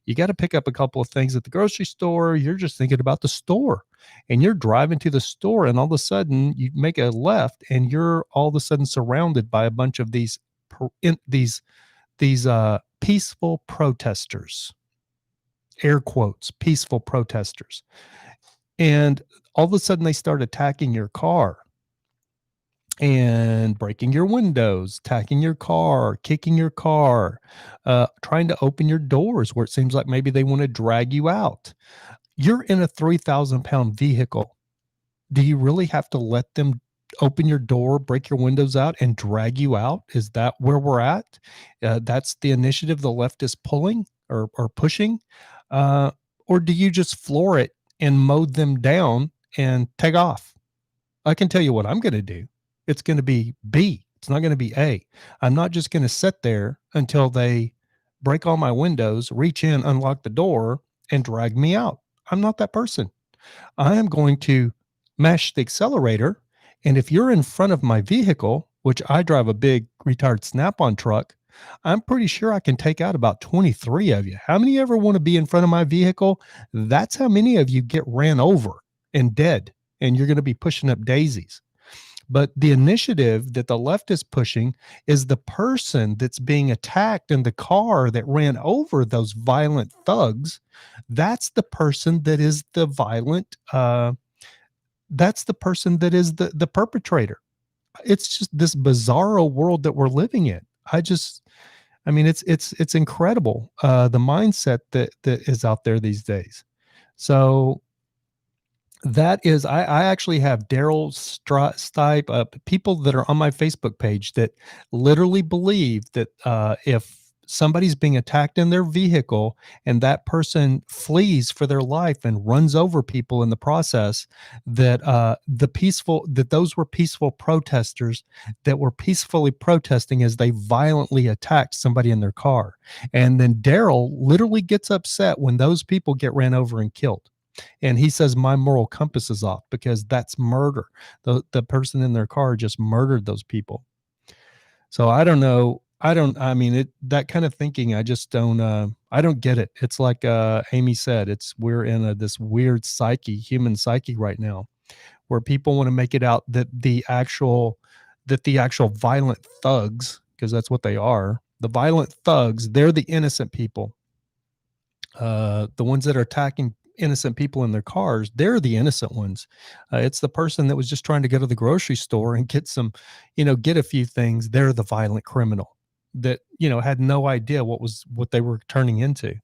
you got to pick up a couple of things at the grocery store, you're just thinking about the store and you're driving to the store and all of a sudden you make a left and you're all of a sudden surrounded by a bunch of these peaceful protesters, air quotes, peaceful protesters. And all of a sudden they start attacking your car and breaking your windows, attacking your car, kicking your car, trying to open your doors where it seems like maybe they want to drag you out. You're in a 3,000-pound vehicle. Do you really have to let them open your door, break your windows out, and drag you out? Is that where we're at? That's the initiative the left is pulling or pushing? Or do you just floor it and mow them down and take off? I can tell you what I'm going to do. It's going to be B. It's not going to be A. I'm not just going to sit there until they break all my windows, reach in, unlock the door, and drag me out. I'm not that person. I am going to mash the accelerator. And if you're in front of my vehicle, which I drive a big retired Snap-on truck, I'm pretty sure I can take out about 23 of you. How many ever want to be in front of my vehicle? That's how many of you get ran over and dead, and you're going to be pushing up daisies. But the initiative that the left is pushing is the person that's being attacked in the car that ran over those violent thugs. That's the person that is the violent, that's the person that is the perpetrator. It's just this bizarro world that we're living in. I mean, it's incredible, the mindset that is out there these days. So that is, I actually have Daryl Stipe, people that are on my Facebook page that literally believe that if somebody's being attacked in their vehicle and that person flees for their life and runs over people in the process, that those were peaceful protesters that were peacefully protesting as they violently attacked somebody in their car. And then Daryl literally gets upset when those people get ran over and killed. And he says my moral compass is off because that's murder. The person in their car just murdered those people. So I don't know. I mean, that kind of thinking, I just don't, I don't get it. It's like Amy said, we're in this weird human psyche right now, where people want to make it out that the actual violent thugs, because that's what they are, the violent thugs, they're the innocent people. The ones that are attacking innocent people in their cars, they're the innocent ones. It's the person that was just trying to go to the grocery store and get get a few things. They're the violent criminal that, had no idea what they were turning into.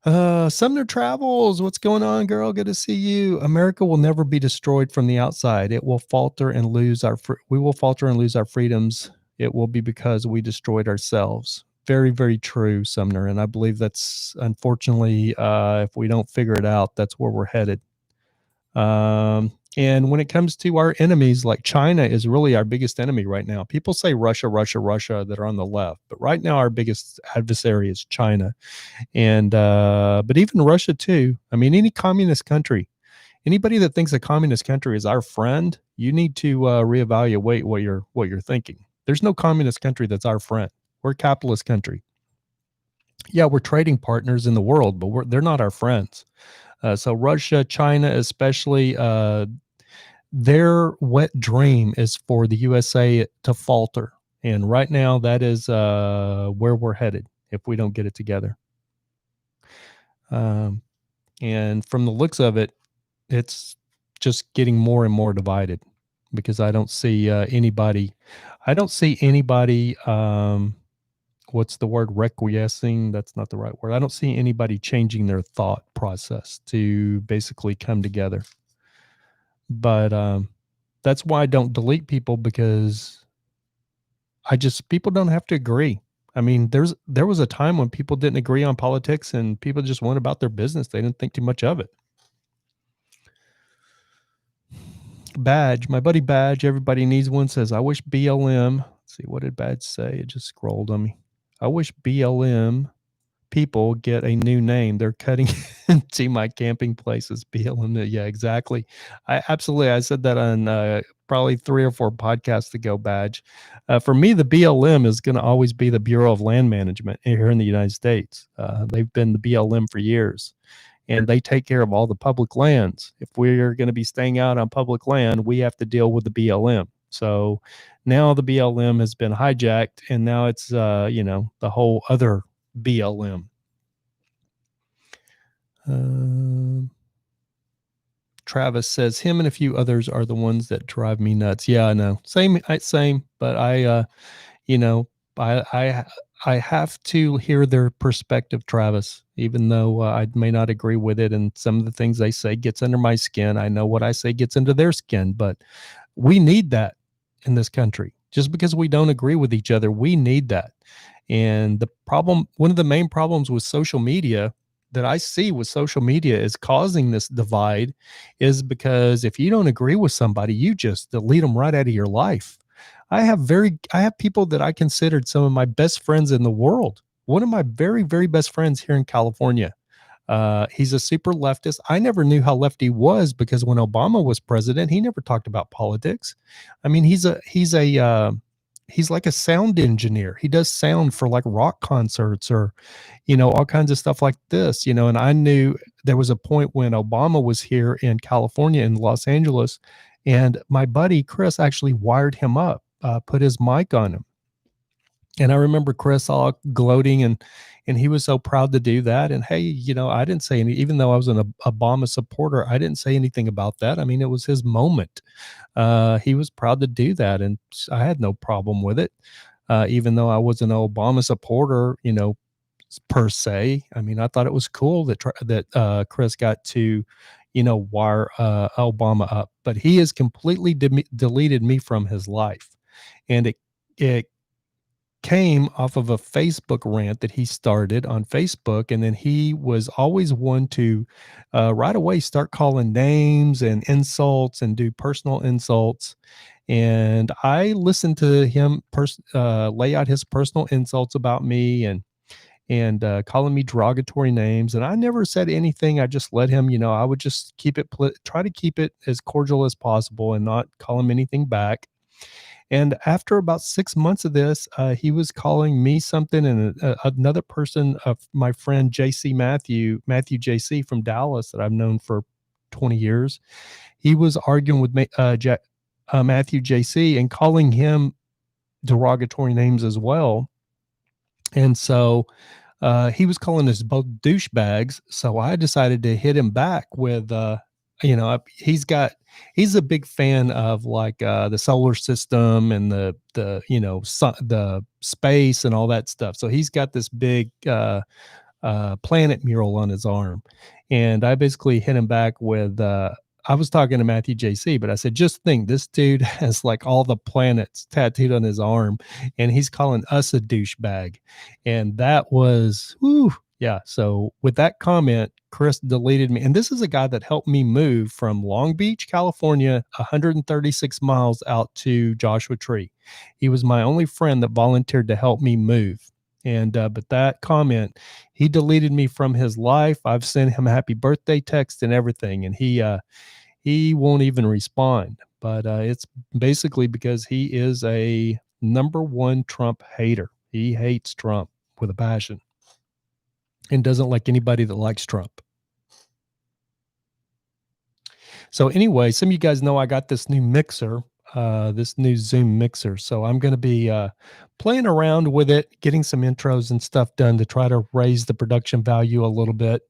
Sumner Travels, what's going on, girl? Good to see you. America will never be destroyed from the outside. It will falter and we will falter and lose our freedoms. It will be because we destroyed ourselves. Very, very true, Sumner. And I believe that's, unfortunately, if we don't figure it out, that's where we're headed. And when it comes to our enemies, like China is really our biggest enemy right now. People say Russia that are on the left, but right now our biggest adversary is China. And but even Russia too. I mean, any communist country, anybody that thinks a communist country is our friend, you need to reevaluate what you're thinking. There's no communist country that's our friend. We're a capitalist country. Yeah, we're trading partners in the world, but they're not our friends. So Russia, China, especially, their wet dream is for the USA to falter. And right now, that is where we're headed if we don't get it together. And from the looks of it, it's just getting more and more divided because I don't see anybody. what's the word, requiescing? That's not the right word. I don't see anybody changing their thought process to basically come together. But that's why I don't delete people, because people don't have to agree. I mean, there was a time when people didn't agree on politics and people just went about their business. They didn't think too much of it. Badge, my buddy Badge, everybody needs one, says, I wish BLM, let's see, what did Badge say? It just scrolled on me. I wish BLM people get a new name. They're cutting into my camping places. BLM, yeah, exactly. I said that on probably 3 or 4 podcasts ago, Badge. For me, the BLM is going to always be the Bureau of Land Management here in the United States. They've been the BLM for years, and they take care of all the public lands. If we're going to be staying out on public land, we have to deal with the BLM. So now the BLM has been hijacked, and now it's the whole other BLM. Travis says him and a few others are the ones that drive me nuts. Yeah, I know. Same. But I have to hear their perspective, Travis, even though I may not agree with it. And some of the things they say gets under my skin. I know what I say gets into their skin, but we need that in this country. Just because we don't agree with each other, we need that. And one of the main problems with social media that I see with social media is causing this divide, is because if you don't agree with somebody, you just delete them right out of your life. I have people that I considered some of my best friends in the world. One of my very, very best friends here in California. He's a super leftist. I never knew how left he was, because when Obama was president, he never talked about politics. I mean, he's like a sound engineer. He does sound for like rock concerts or, all kinds of stuff like this, and I knew there was a point when Obama was here in California, in Los Angeles, and my buddy Chris actually wired him up, put his mic on him. And I remember Chris all gloating, and he was so proud to do that. And hey, I didn't say any, even though I was an Obama supporter, I didn't say anything about that. I mean, it was his moment. He was proud to do that, and I had no problem with it. Even though I wasn't an Obama supporter, per se. I mean, I thought it was cool that Chris got to, wire Obama up, but he has completely deleted me from his life, and it came off of a Facebook rant that he started on Facebook. And then he was always one to right away start calling names and insults and do personal insults. And I listened to him lay out his personal insults about me, and calling me derogatory names. And I never said anything. I just let him, I would just try to keep it as cordial as possible and not call him anything back. And after about 6 months of this, he was calling me something, and another person, of my friend Matthew JC from Dallas, that I've known for 20 years. He was arguing with Matthew JC and calling him derogatory names as well. And so he was calling us both douchebags. So I decided to hit him back with, he's a big fan of like the solar system and the the space and all that stuff. So he's got this big planet mural on his arm, and I basically hit him back with. I was talking to Matthew JC, but I said, just think, this dude has like all the planets tattooed on his arm, and he's calling us a douchebag. And that was, whew, yeah. So with that comment, Chris deleted me. And this is a guy that helped me move from Long Beach, California, 136 miles out to Joshua Tree. He was my only friend that volunteered to help me move. And but that comment, he deleted me from his life. I've sent him happy birthday text and everything, and he won't even respond. But it's basically because he is a #1 Trump hater. He hates Trump with a passion and doesn't like anybody that likes Trump. So anyway, some of you guys know I got this new mixer, this new Zoom mixer. So I'm going to be playing around with it, getting some intros and stuff done to try to raise the production value a little bit.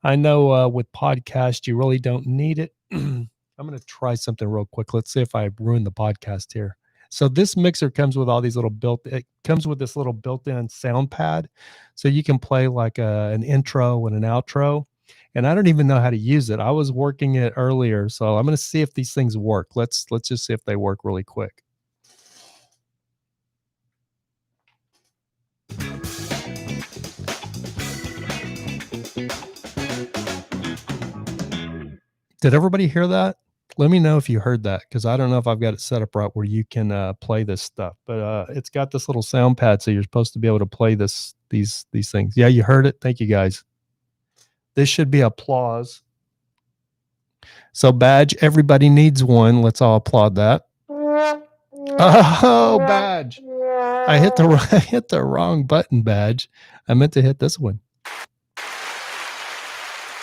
I know with podcast, you really don't need it. I'm going to try something real quick. Let's see if I ruin the podcast here. So this mixer comes with all these it comes with this little built-in sound pad. So you can play like an intro and an outro. And I don't even know how to use it. I was working it earlier, so I'm going to see if these things work. Let's just see if they work really quick. Did everybody hear that? Let me know if you heard that, because I don't know if I've got it set up right where you can play this stuff. But it's got this little sound pad, so you're supposed to be able to play these things. Yeah, you heard it. Thank you, guys. This should be applause. So badge, everybody needs one. Let's all applaud that. Oh, badge. I hit the wrong button, badge. I meant to hit this one.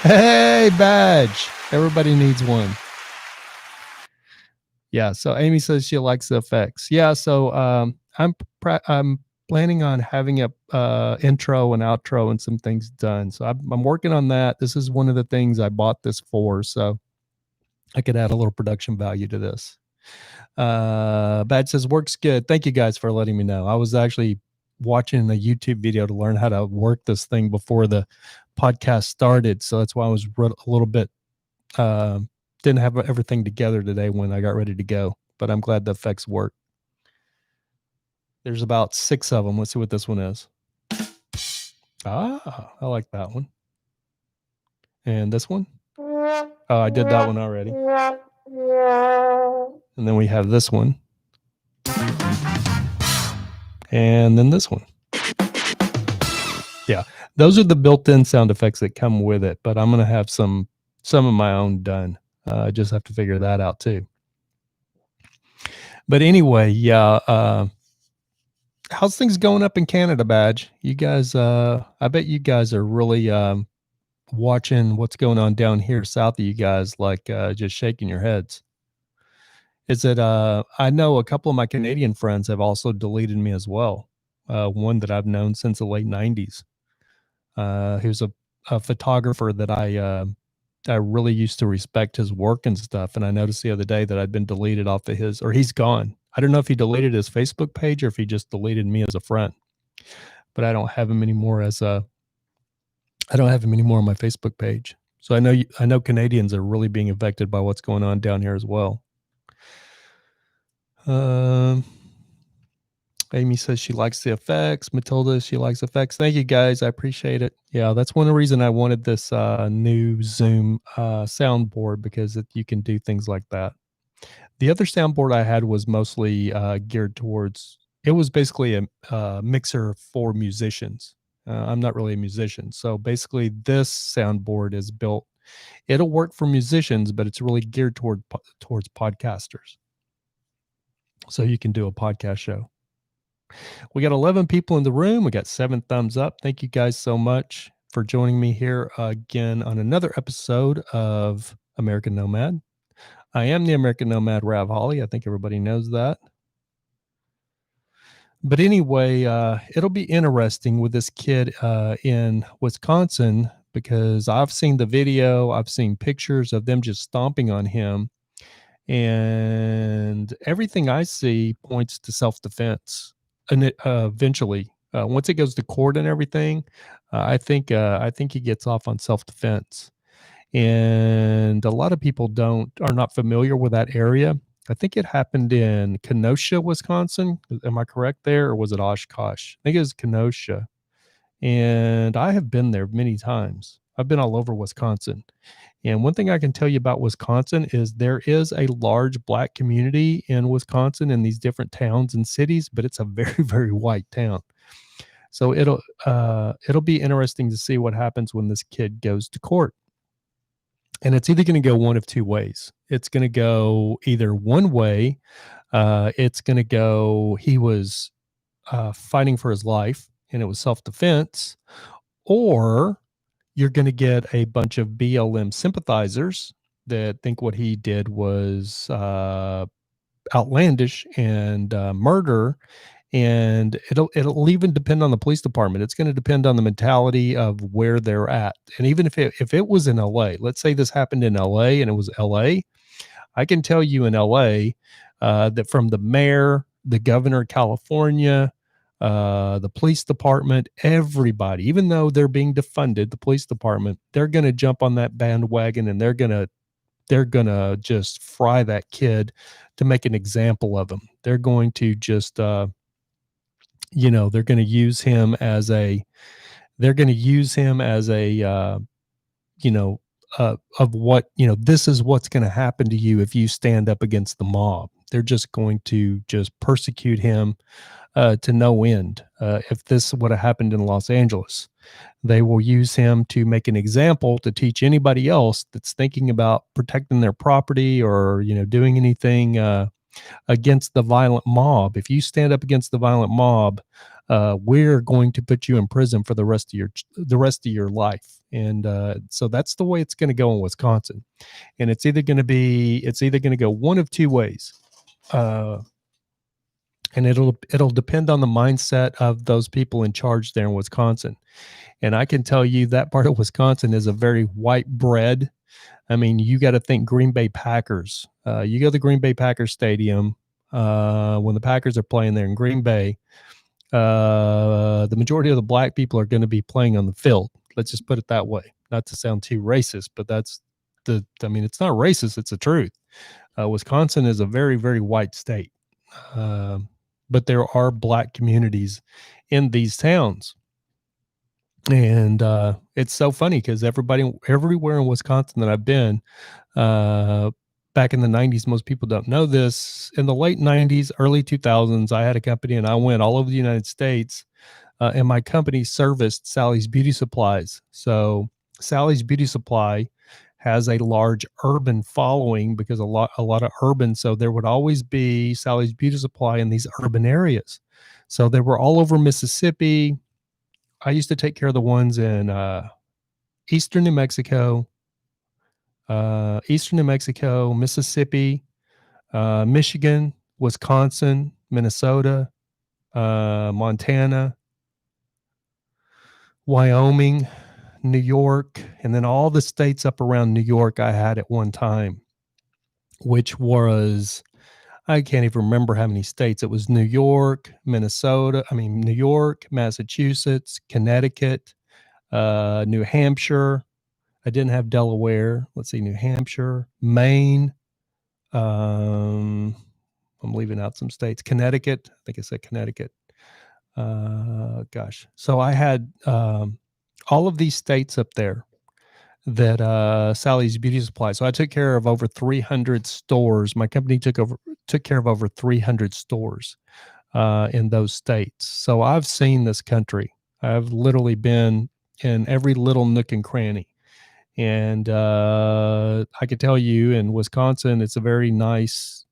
Hey, badge. Everybody needs one. Yeah, so Amy says she likes the effects. Yeah, so I'm planning on having a intro and outro and some things done. So I'm working on that. This is one of the things I bought this for, so I could add a little production value to this. Badge says works good. Thank you guys for letting me know. I was actually watching a YouTube video to learn how to work this thing before the podcast started, so that's why I was a little bit didn't have everything together today when I got ready to go, but I'm glad the effects work. There's about 6 of them. Let's see what this one is. Ah, I like that one. And this one? Oh, I did that one already. And then we have this one. And then this one. Yeah, those are the built-in sound effects that come with it, but I'm going to have some of my own done. I just have to figure that out too. But anyway, yeah, how's things going up in Canada, Badge? You guys, I bet you guys are really watching what's going on down here south of you guys, like just shaking your heads. Is it, I know a couple of my Canadian friends have also deleted me as well. One that I've known since the late 90s. Who's a photographer that I really used to respect his work and stuff. And I noticed the other day that I'd been deleted off of his, or he's gone. I don't know if he deleted his Facebook page or if he just deleted me as a friend, but I don't have him anymore I don't have him anymore on my Facebook page. So I know Canadians are really being affected by what's going on down here as well. Amy says she likes the effects. Matilda, she likes effects. Thank you guys. I appreciate it. Yeah, that's one of the reasons I wanted this new Zoom soundboard, because you can do things like that. The other soundboard I had was mostly geared towards, it was basically a mixer for musicians. I'm not really a musician. So basically this soundboard is built, it'll work for musicians, but it's really geared towards podcasters. So you can do a podcast show. We got 11 people in the room. We got 7 thumbs up. Thank you guys so much for joining me here again on another episode of American Nomad. I am the American Nomad, Rav Holly. I think everybody knows that. But anyway, it'll be interesting with this kid in Wisconsin, because I've seen the video. I've seen pictures of them just stomping on him. And everything I see points to self-defense. And eventually, once it goes to court and everything, I think he gets off on self-defense. And a lot of people are not familiar with that area. I think it happened in Kenosha, Wisconsin. Am I correct there, or was it Oshkosh? I think it was Kenosha. And I have been there many times. I've been all over Wisconsin. And one thing I can tell you about Wisconsin is there is a large Black community in Wisconsin in these different towns and cities, but it's a very, very white town. So it'll be interesting to see what happens when this kid goes to court. And it's either going to go one of 2 ways. It's going to go either one way. It's going to go, he was fighting for his life and it was self-defense, or you're going to get a bunch of BLM sympathizers that think what he did was outlandish and murder. And it'll even depend on the police department. It's going to depend on the mentality of where they're at. And even if it was in LA, let's say this happened in LA and it was LA, I can tell you in LA that from the mayor the governor of California, the police department, everybody, even though they're being defunded, the police department, they're going to jump on that bandwagon, and they're gonna just fry that kid to make an example of him. They're going to just they're going to use him as a you know of what, this is what's going to happen to you if you stand up against the mob. They're just going to just persecute him to no end. If this would have happened in Los Angeles, they will use him to make an example to teach anybody else that's thinking about protecting their property or doing anything against the violent mob. If you stand up against the violent mob, we're going to put you in prison for the rest of your life. And so that's the way it's going to go in Wisconsin. And it's either going to go one of two ways. And it'll depend on the mindset of those people in charge there in Wisconsin. And I can tell you that part of Wisconsin is a very white bread. I mean, you got to think Green Bay Packers. You go to the Green Bay Packers Stadium when the Packers are playing there in Green Bay. The majority of the black people are going to be playing on the field. Let's just put it that way. Not to sound too racist, but it's not racist. It's the truth. Wisconsin is a very, very white state. But there are black communities in these towns. And it's so funny because everywhere in Wisconsin that I've been, back in the 90s, most people don't know this. In the late 90s, early 2000s, I had a company and I went all over the United States, and my company serviced Sally's Beauty Supplies. So Sally's Beauty Supply has a large urban following because a lot of urban. So there would always be Sally's Beauty Supply in these urban areas. So they were all over Mississippi. I used to take care of the ones in eastern New Mexico, Mississippi, Michigan, Wisconsin, Minnesota, Montana, Wyoming, New York, and then all the states up around New York I had at one time, which was, I can't even remember how many states. It was New York, Massachusetts, Connecticut, New Hampshire. I didn't have Delaware. Let's see, New Hampshire, Maine. I'm leaving out some states. Connecticut. I think I said Connecticut. So I had all of these states up there that Sally's Beauty Supply. So I took care of over 300 stores. My company took care of over 300 stores in those states. So I've seen this country. I've literally been in every little nook and cranny. And I could tell you in Wisconsin, it's a very nice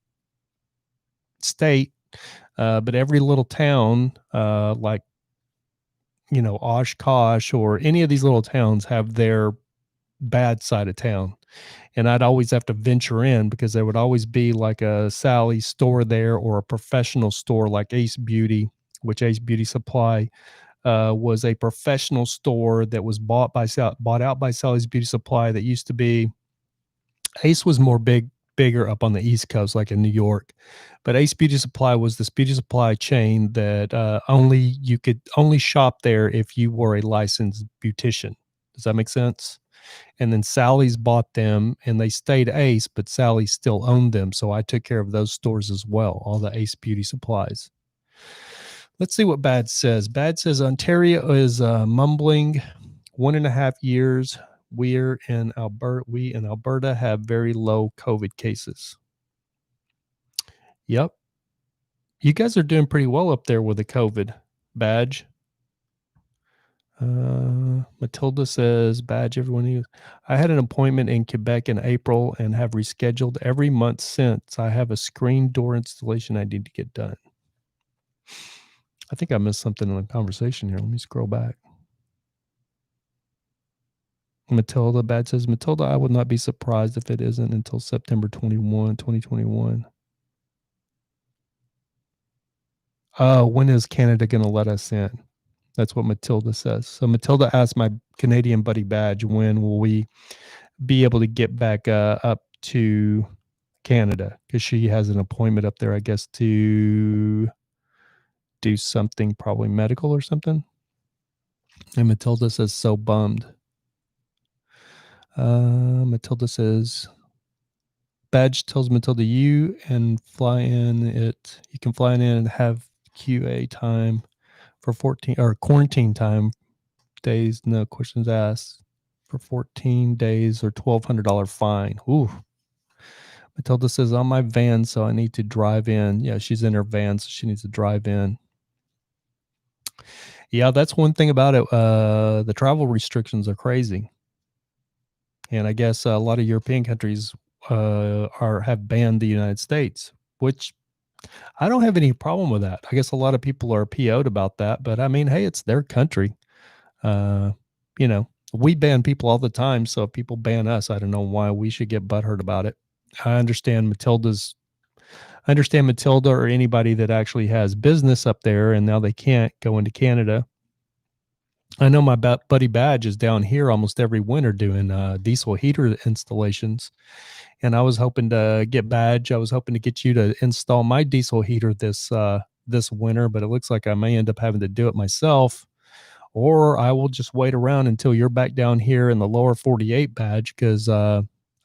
state, but every little town, like, Oshkosh or any of these little towns have their bad side of town. And I'd always have to venture in because there would always be like a Sally store there or a professional store like Ace Beauty, which Ace Beauty Supply was a professional store that was bought out by Sally's Beauty Supply. That used to be, Ace was bigger up on the East Coast, like in New York, but Ace Beauty Supply was this beauty supply chain that you could only shop there if you were a licensed beautician. Does that make sense? And then Sally's bought them and they stayed Ace, but Sally still owned them. So I took care of those stores as well, all the Ace Beauty Supplies. Let's see what Bad says. Bad says Ontario is mumbling 1.5 years. We in Alberta have very low COVID cases. Yep. You guys are doing pretty well up there with the COVID. Badge. Matilda says, Badge, everyone. I had an appointment in Quebec in April and have rescheduled every month since. I have a screen door installation I need to get done. I think I missed something in the conversation here. Let me scroll back. Matilda, Bad says, Matilda, I would not be surprised if it isn't until September 2021. When is Canada going to let us in? That's what Matilda says. So Matilda asked my Canadian buddy Badge, when will we be able to get back up to Canada because she has an appointment up there, I guess, to do something, probably medical or something. And Matilda says, so bummed. Matilda says, Badge tells Matilda you can fly in and have QA time for 14 or quarantine time days, no questions asked, for 14 days or $1,200 fine. Ooh. Matilda says, on my van, so I need to drive in. Yeah, she's in her van, so she needs to drive in. Yeah, that's one thing about it. The travel restrictions are crazy. And I guess a lot of European countries have banned the United States, which I don't have any problem with that. I guess a lot of people are PO'd about that, but I mean, hey, it's their country. You know, we ban people all the time. So if people ban us, I don't know why we should get butthurt about it. I understand Matilda or anybody that actually has business up there and now they can't go into Canada. I know my buddy Badge is down here almost every winter doing diesel heater installations. And I was hoping to get Badge. I was hoping to get you to install my diesel heater this winter, but it looks like I may end up having to do it myself. Or I will just wait around until you're back down here in the lower 48, Badge, because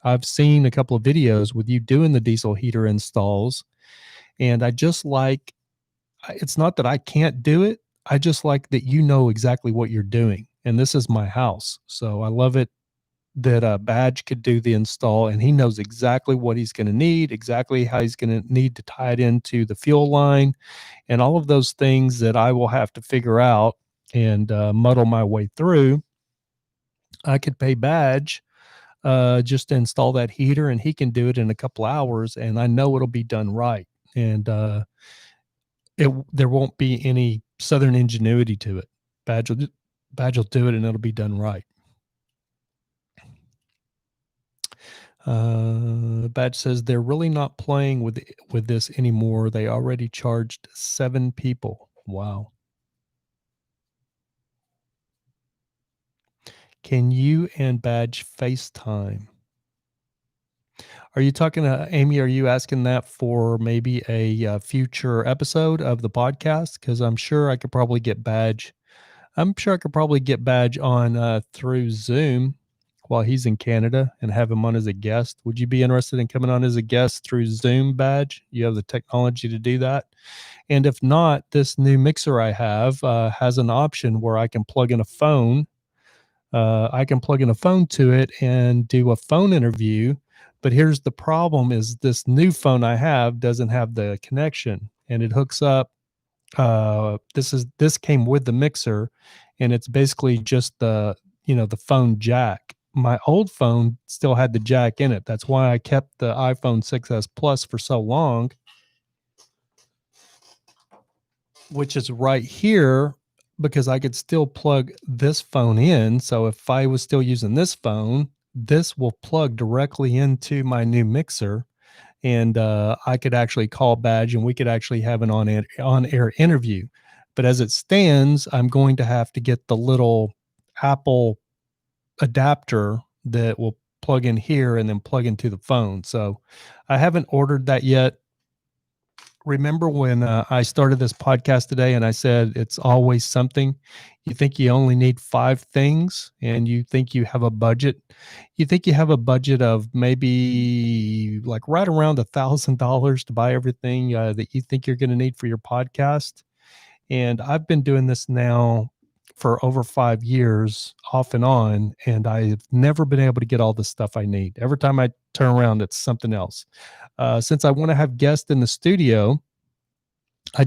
I've seen a couple of videos with you doing the diesel heater installs. And I just like, it's not that I can't do it. I just like that you know exactly what you're doing. And this is my house. So I love it that Badge could do the install and he knows exactly what he's going to need, exactly how he's going to need to tie it into the fuel line and all of those things that I will have to figure out and muddle my way through. I could pay Badge just to install that heater and he can do it in a couple hours and I know it'll be done right. And there won't be any Southern ingenuity to it. Badge will do it and it'll be done right. Badge says they're really not playing with this anymore. They already charged 7 people. Wow. Can you and Badge FaceTime? Are you talking to Amy? Are you asking that for maybe a future episode of the podcast? Because I'm sure I could probably get Badge. I'm sure I could probably get Badge on through Zoom while he's in Canada and have him on as a guest. Would you be interested in coming on as a guest through Zoom, Badge? You have the technology to do that. And if not, this new mixer I have has an option where I can plug in a phone. I can plug in a phone to it and do a phone interview. But here's the problem is this new phone I have doesn't have the connection and it hooks up. This came with the mixer and it's basically just the phone jack. My old phone still had the jack in it. That's why I kept the iPhone 6s Plus for so long, which is right here because I could still plug this phone in. So if I was still using this phone, this will plug directly into my new mixer and I could actually call Badge and we could actually have an on-air interview. But as it stands, I'm going to have to get the little Apple adapter that will plug in here and then plug into the phone. So I haven't ordered that yet. Remember when I started this podcast today and I said it's always something? You think you only need 5 things and you think you have a budget. You think you have a budget of maybe like right around $1,000 to buy everything that you think you're going to need for your podcast. And I've been doing this now for over 5 years off and on, and I've never been able to get all the stuff I need. Every time I turn around, it's something else. Since I want to have guests in the studio, I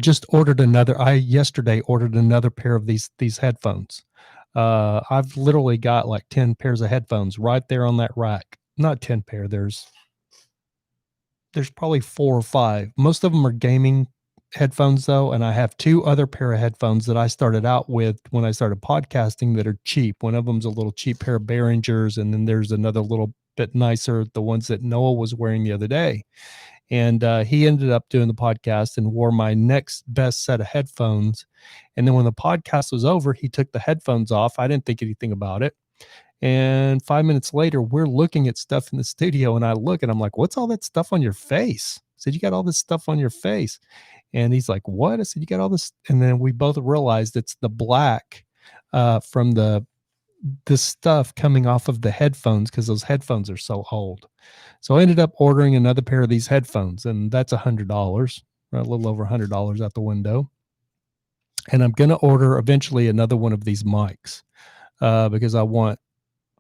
yesterday ordered another pair of these headphones. I've literally got like 10 pairs of headphones right there on that rack. Not 10 pair. There's probably 4 or 5. Most of them are gaming headphones though. And I have 2 other pair of headphones that I started out with when I started podcasting that are cheap. One of them's a little cheap pair of Behringers. And then there's another little bit nicer, the ones that Noah was wearing the other day. And he ended up doing the podcast and wore my next best set of headphones. And then when the podcast was over, he took the headphones off. I didn't think anything about it. And 5 minutes later, we're looking at stuff in the studio, and I look and I'm like, what's all that stuff on your face? I said, you got all this stuff on your face. And he's like, what? I said, you got all this. And then we both realized it's the black from the stuff coming off of the headphones, because those headphones are so old. So I ended up ordering another pair of these headphones, and that's $100, a little over $100 out the window. And I'm going to order eventually another one of these mics because I want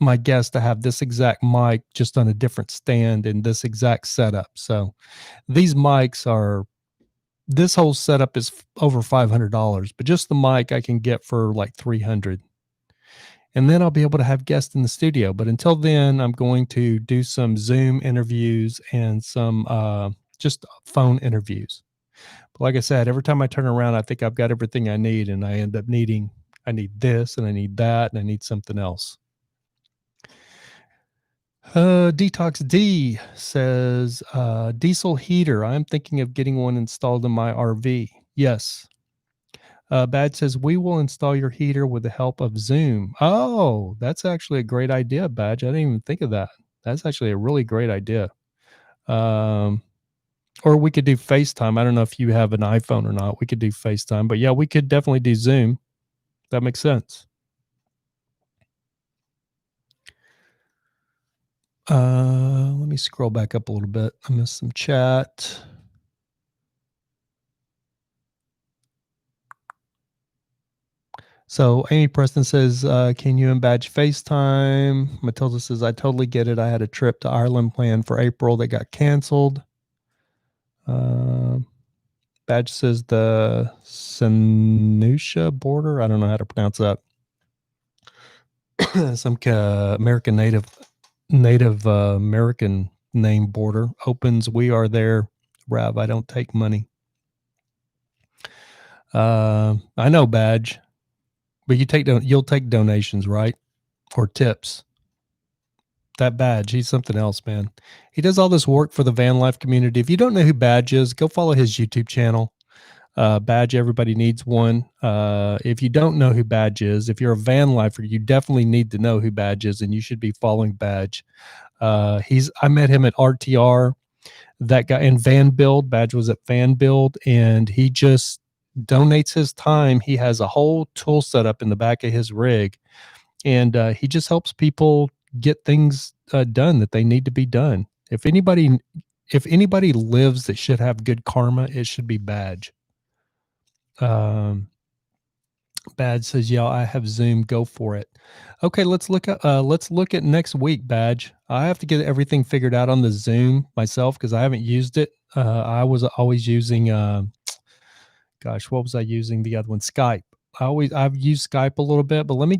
my guests to have this exact mic just on a different stand in this exact setup. So these mics are, this whole setup is over $500, but just the mic I can get for like $300. And then I'll be able to have guests in the studio. But until then, I'm going to do some Zoom interviews and some just phone interviews. But like I said, every time I turn around, I think I've got everything I need, and I end up needing, I need this and I need that and I need something else. Detox D says, diesel heater. I'm thinking of getting one installed in my RV. Yes. Bad says, we will install your heater with the help of Zoom. Oh, that's actually a great idea, Badge. I didn't even think of that. That's actually a really great idea. Or we could do FaceTime. I don't know if you have an iPhone or not. We could do FaceTime. But yeah, we could definitely do Zoom. That makes sense. Let me scroll back up a little bit. I missed some chat. So Amy Preston says, can you and Badge FaceTime? Matilda says, I totally get it. I had a trip to Ireland planned for April that got canceled. Badge says the Sanusha border. I don't know how to pronounce that. Some American Native American name border opens. We are there. Rav, I don't take money. I know, Badge, but you'll take donations, right? Or tips. That Badge, he's something else, man. He does all this work for the van life community. If you don't know who Badge is, go follow his YouTube channel. Badge, everybody needs one. If you don't know who Badge is, if you're a van lifer, you definitely need to know who Badge is, and you should be following Badge. I met him at RTR. That guy in Van Build. Badge was at Van Build, and he just donates his time. He has a whole tool set up in the back of his rig, and he just helps people get things done that they need to be done. If anybody lives that should have good karma, it should be Badge. Badge says, yeah, I have Zoom. Go for it. Okay, let's look at next week, Badge. I have to get everything figured out on the Zoom myself because I haven't used it. I was always using gosh, what was I using? The other one, Skype. I've used Skype a little bit, but let me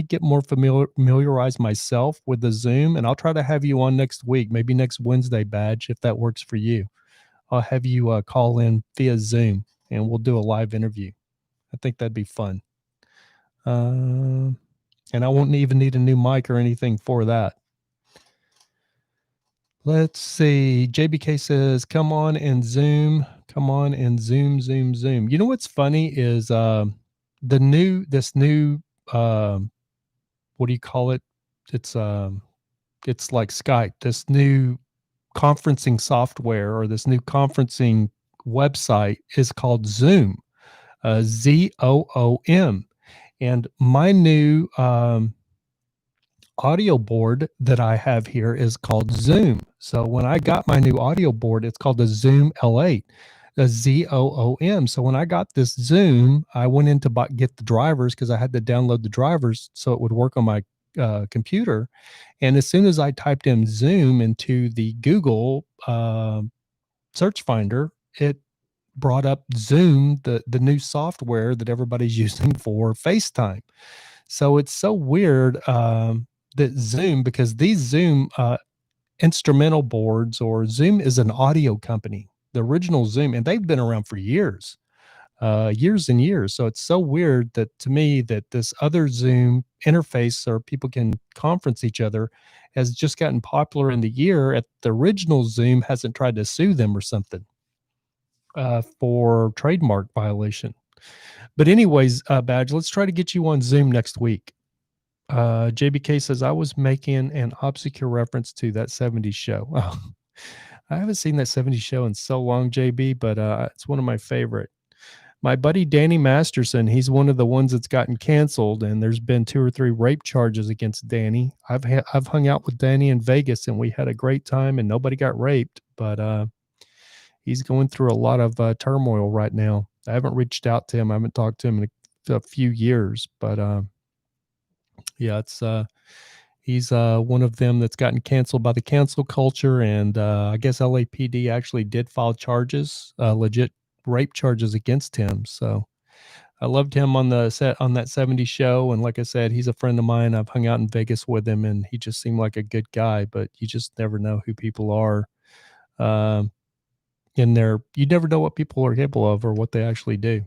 get more familiarized myself with the Zoom, and I'll try to have you on next week, maybe next Wednesday, Badge, if that works for you. I'll have you call in via Zoom, and we'll do a live interview. I think that'd be fun. And I won't even need a new mic or anything for that. Let's see. JBK says, come on and Zoom. Come on and Zoom. You know what's funny is this new what do you call it? It's like Skype. This new conferencing software or this new conferencing website is called Zoom. ZOOM. And my new audio board that I have here is called Zoom. So when I got my new audio board, it's called the Zoom L8, the ZOOM. So when I got this Zoom, I went in to get the drivers because I had to download the drivers so it would work on my computer. And as soon as I typed in Zoom into the Google search finder, it brought up Zoom, the new software that everybody's using for FaceTime. So it's so weird that Zoom, because these Zoom instrumental boards, or Zoom is an audio company, the original Zoom, and they've been around for years and years. So it's so weird that to me that this other Zoom interface or people can conference each other has just gotten popular in the year. At the original Zoom hasn't tried to sue them or something for trademark violation. But anyways, Badge, let's try to get you on Zoom next week. JBK says, I was making an obscure reference to that 70s show. Oh, I haven't seen that 70s show in so long, JB, but it's one of my favorite. My buddy Danny Masterson, he's one of the ones that's gotten canceled, and there's been 2 or 3 rape charges against Danny. I've hung out with Danny in Vegas, and we had a great time, and nobody got raped. But he's going through a lot of turmoil right now. I haven't reached out to him. I haven't talked to him in a few years, but yeah, it's he's one of them that's gotten canceled by the cancel culture, and I guess LAPD actually did file charges, legit rape charges against him. So I loved him on the set on that 70s show, and like I said, he's a friend of mine. I've hung out in Vegas with him, and he just seemed like a good guy. But you just never know who people are. In there, you never know what people are capable of or what they actually do.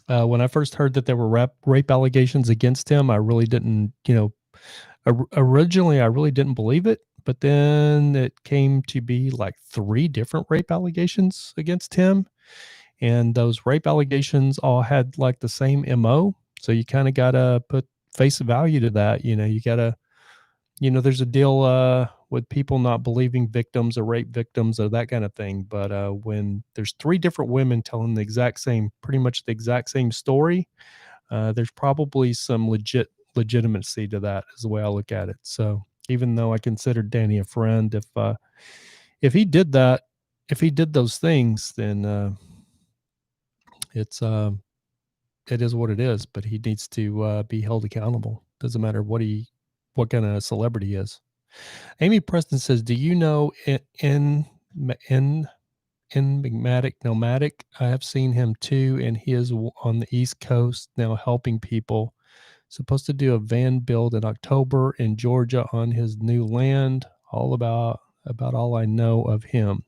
When I first heard that there were rape allegations against him, I really didn't, originally I really didn't believe it, but then it came to be like 3 different rape allegations against him. And those rape allegations all had like the same MO. So you kind of got to put face value to that. You got to, there's a deal with people not believing victims or rape victims or that kind of thing. But when there's 3 different women telling pretty much the exact same story, there's probably some legitimacy to that is the way I look at it. So even though I consider Danny a friend, if he did that, if he did those things, then it is what it is. But he needs to be held accountable. Doesn't matter what kind of celebrity he is. Amy Preston says, "Do you know in Enigmatic Nomadic? I have seen him too, and he is on the East Coast now helping people. Supposed to do a van build in October in Georgia on his new land. All about all I know of him."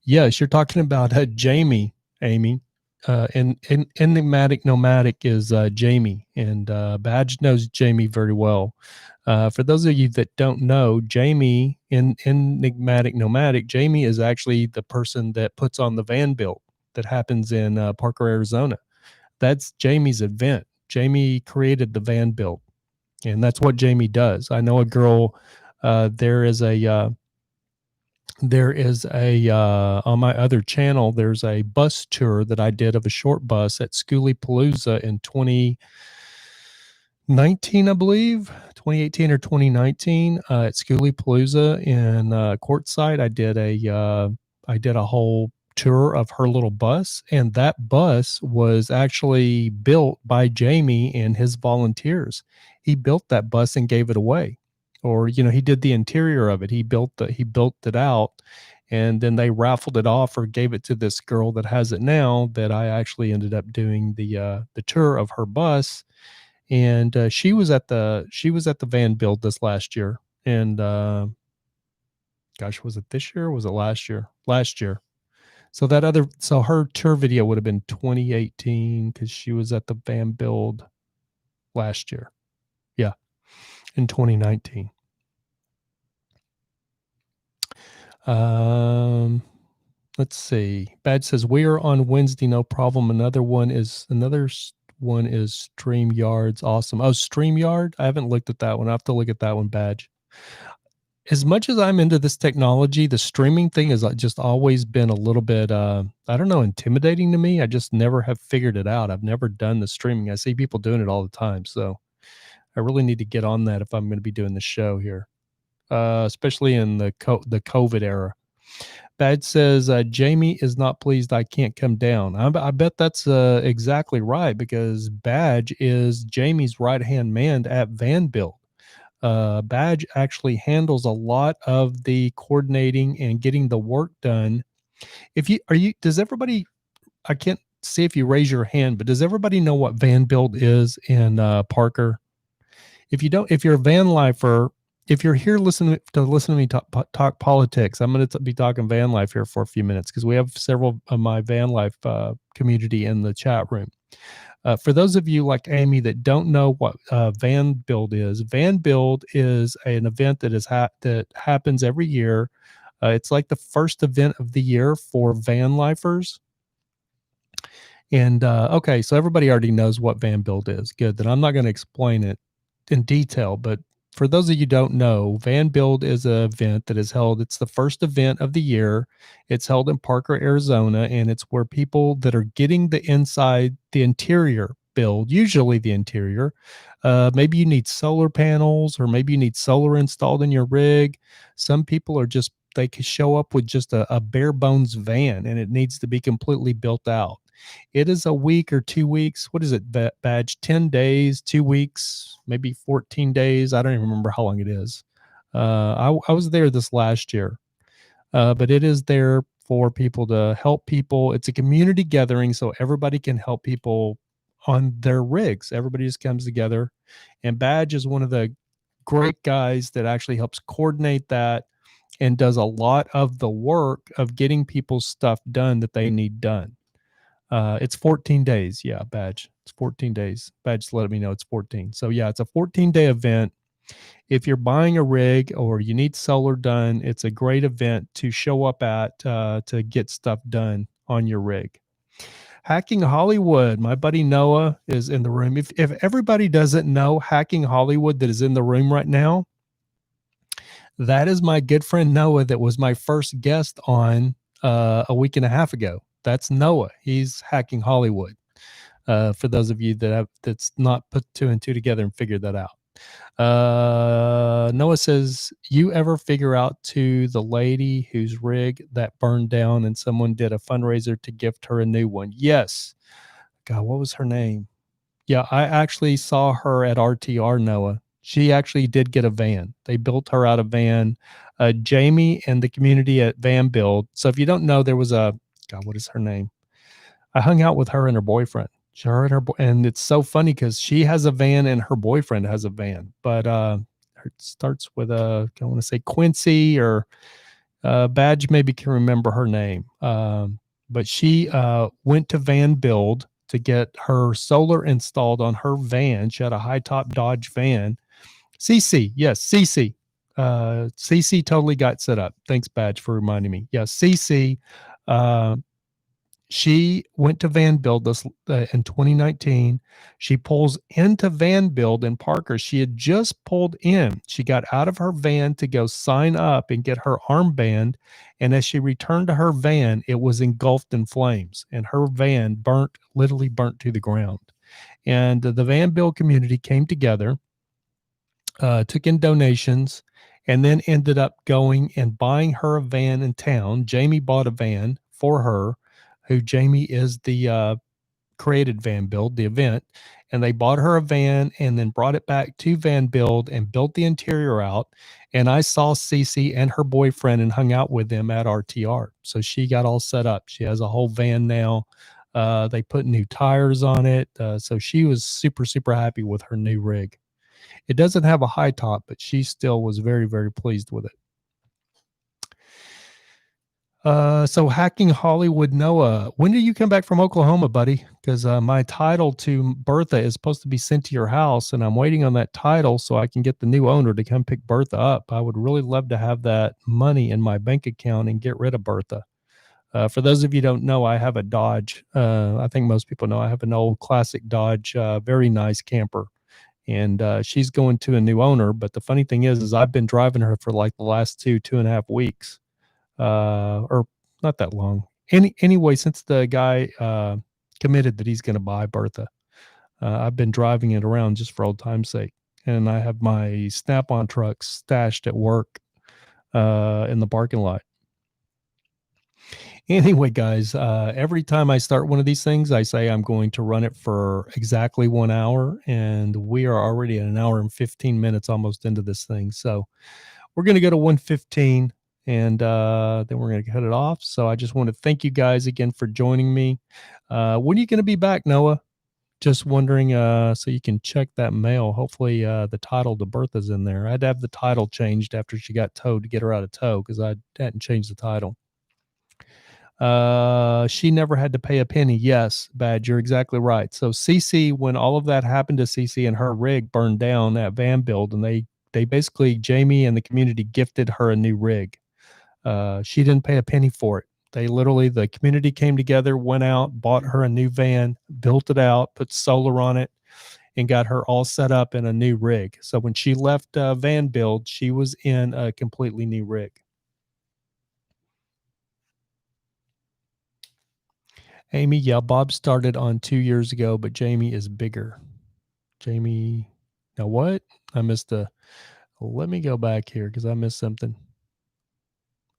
Yes, you're talking about Jamie, Amy. And Enigmatic Nomadic is Jamie, and Badge knows Jamie very well. For those of you that don't know, Jamie in Enigmatic Nomadic, Jamie is actually the person that puts on the van build that happens in Parker, Arizona. That's Jamie's event. Jamie created the van build, and that's what Jamie does. I know a girl. There is a on my other channel, there's a bus tour that I did of a short bus at Schoolypalooza in 2019, I believe, 2018 or 2019, at Schoolypalooza in Quartzsite. I did a whole tour of her little bus, and that bus was actually built by Jamie and his volunteers. He built that bus and gave it away. Or he did the interior of it. He built it out, and then they raffled it off or gave it to this girl that has it now. That I actually ended up doing the tour of her bus, and she was at the van build this last year. And gosh, was it this year or was it last year? Last year. So her tour video would have been 2018 because she was at the van build last year. Yeah, in 2019. Let's see. Badge says we are on Wednesday, no problem. Another one is StreamYard's awesome. Oh, StreamYard. I haven't looked at that one. I have to look at that one, Badge. As much as I'm into this technology, the streaming thing has just always been a little bit, I don't know, intimidating to me. I just never have figured it out. I've never done the streaming. I see people doing it all the time. So I really need to get on that if I'm going to be doing the show here. Especially in the COVID era. Badge says, Jamie is not pleased I can't come down. I bet that's exactly right, because Badge is Jamie's right-hand man at Van Build. Badge actually handles a lot of the coordinating and getting the work done. Does everybody, I can't see if you raise your hand, but does everybody know what Van Build is in Parker? If you don't, if you're a van lifer, if you're here listen to me talk politics, I'm going to be talking van life here for a few minutes, because we have several of my van life community in the chat room. For those of you like Amy that don't know what Van Build is an event that happens every year. It's like the first event of the year for van lifers. And okay, so everybody already knows what Van Build is. Good. Then I'm not going to explain it. in detail, but for those of you who don't know, Van Build is an event that is held. It's the first event of the year. It's held in Parker, Arizona, and it's where people that are getting the interior build, usually the interior. Maybe you need solar panels, or maybe you need solar installed in your rig. Some people are just, they can show up with just a bare bones van, and it needs to be completely built out. It is a week or 2 weeks. What is it, Badge? 10 days, 2 weeks, maybe 14 days. I don't even remember how long it is. I was there this last year, but it is there for people to help people. It's a community gathering, so everybody can help people on their rigs. Everybody just comes together, and Badge is one of the great guys that actually helps coordinate that and does a lot of the work of getting people's stuff done that they need done. It's 14 days. Yeah, Badge. It's 14 days. Badge let me know it's 14. So yeah, it's a 14-day event. If you're buying a rig or you need solar done, it's a great event to show up at to get stuff done on your rig. Hacking Hollywood. My buddy Noah is in the room. If everybody doesn't know Hacking Hollywood that is in the room right now, that is my good friend Noah that was my first guest on a week and a half ago. That's Noah. He's Hacking Hollywood. For those of you that's not put two and two together and figured that out. Noah says, you ever figure out to the lady whose rig that burned down and someone did a fundraiser to gift her a new one? Yes. God, what was her name? Yeah, I actually saw her at RTR, Noah. She actually did get a van. They built her out a van. Jamie and the community at Van Build. So if you don't know, there was God, what is her name? I hung out with her and her boyfriend. And it's so funny because she has a van and her boyfriend has a van. But it starts with I want to say Quincy, or Badge maybe can remember her name. But she went to Van Build to get her solar installed on her van. She had a high top Dodge van. CC, yes, CC. CC totally got set up. Thanks, Badge, for reminding me. Yes, CC. She went to Van Build this in 2019. She pulls into Van Build in Parker. She had just pulled in. She got out of her van to go sign up and get her armband. And as she returned to her van, it was engulfed in flames, and her van literally burnt to the ground. And the Van Build community came together, took in donations, and then ended up going and buying her a van in town. Jamie bought a van for her, who Jamie is the created Van Build, the event, and they bought her a van and then brought it back to Van Build and built the interior out. And I saw Cece and her boyfriend and hung out with them at RTR. So she got all set up. She has a whole van now. They put new tires on it. So she was super, super happy with her new rig. It doesn't have a high top, but she still was very, very pleased with it. So Hacking Hollywood, Noah, when do you come back from Oklahoma, buddy? Because my title to Bertha is supposed to be sent to your house, and I'm waiting on that title so I can get the new owner to come pick Bertha up. I would really love to have that money in my bank account and get rid of Bertha. For those of you who don't know, I have a Dodge. I think most people know I have an old classic Dodge, very nice camper. And she's going to a new owner. But the funny thing is I've been driving her for like the last 2.5 weeks. Or not that long. Anyway, since the guy committed that he's going to buy Bertha, I've been driving it around just for old time's sake. And I have my Snap-on trucks stashed at work in the parking lot. Anyway, guys, every time I start one of these things, I say I'm going to run it for exactly 1 hour, and we are already at 1 hour and 15 minutes almost into this thing. So we're going to go to 1:15. And then we're going to cut it off. So I just want to thank you guys again for joining me. When are you going to be back, Noah? Just wondering, so you can check that mail. Hopefully the title to Bertha's in there. I had to have the title changed after she got towed to get her out of tow because I hadn't changed the title. She never had to pay a penny. Yes, Bad, you're exactly right. So CC, when all of that happened to CC and her rig burned down at Van Build, and they basically, Jamie and the community gifted her a new rig. She didn't pay a penny for it. The community came together, went out, bought her a new van, built it out, put solar on it, and got her all set up in a new rig. So when she left Van Build, she was in a completely new rig. Amy, yeah, Bob started on 2 years ago, but Jamie is bigger. Jamie, now what? I missed a. Let me go back here because I missed something.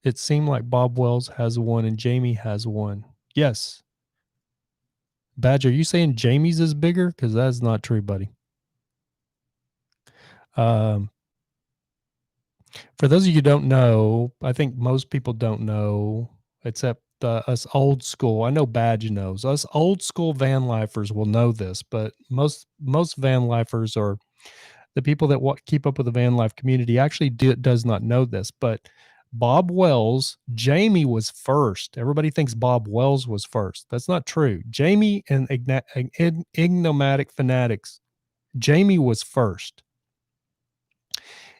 It seemed like Bob Wells has one and Jamie has one. Yes. Badger, are you saying Jamie's is bigger? Because that's not true, buddy. Um, for those of you who don't know, I think most people don't know, except us old school. I know Badge knows. Us old school van lifers will know this, but most van lifers or the people that keep up with the van life community actually does not know this. But Bob Wells, Jamie was first. Everybody thinks Bob Wells was first. That's not true. Jamie and Ignomatic Fanatics, Jamie was first.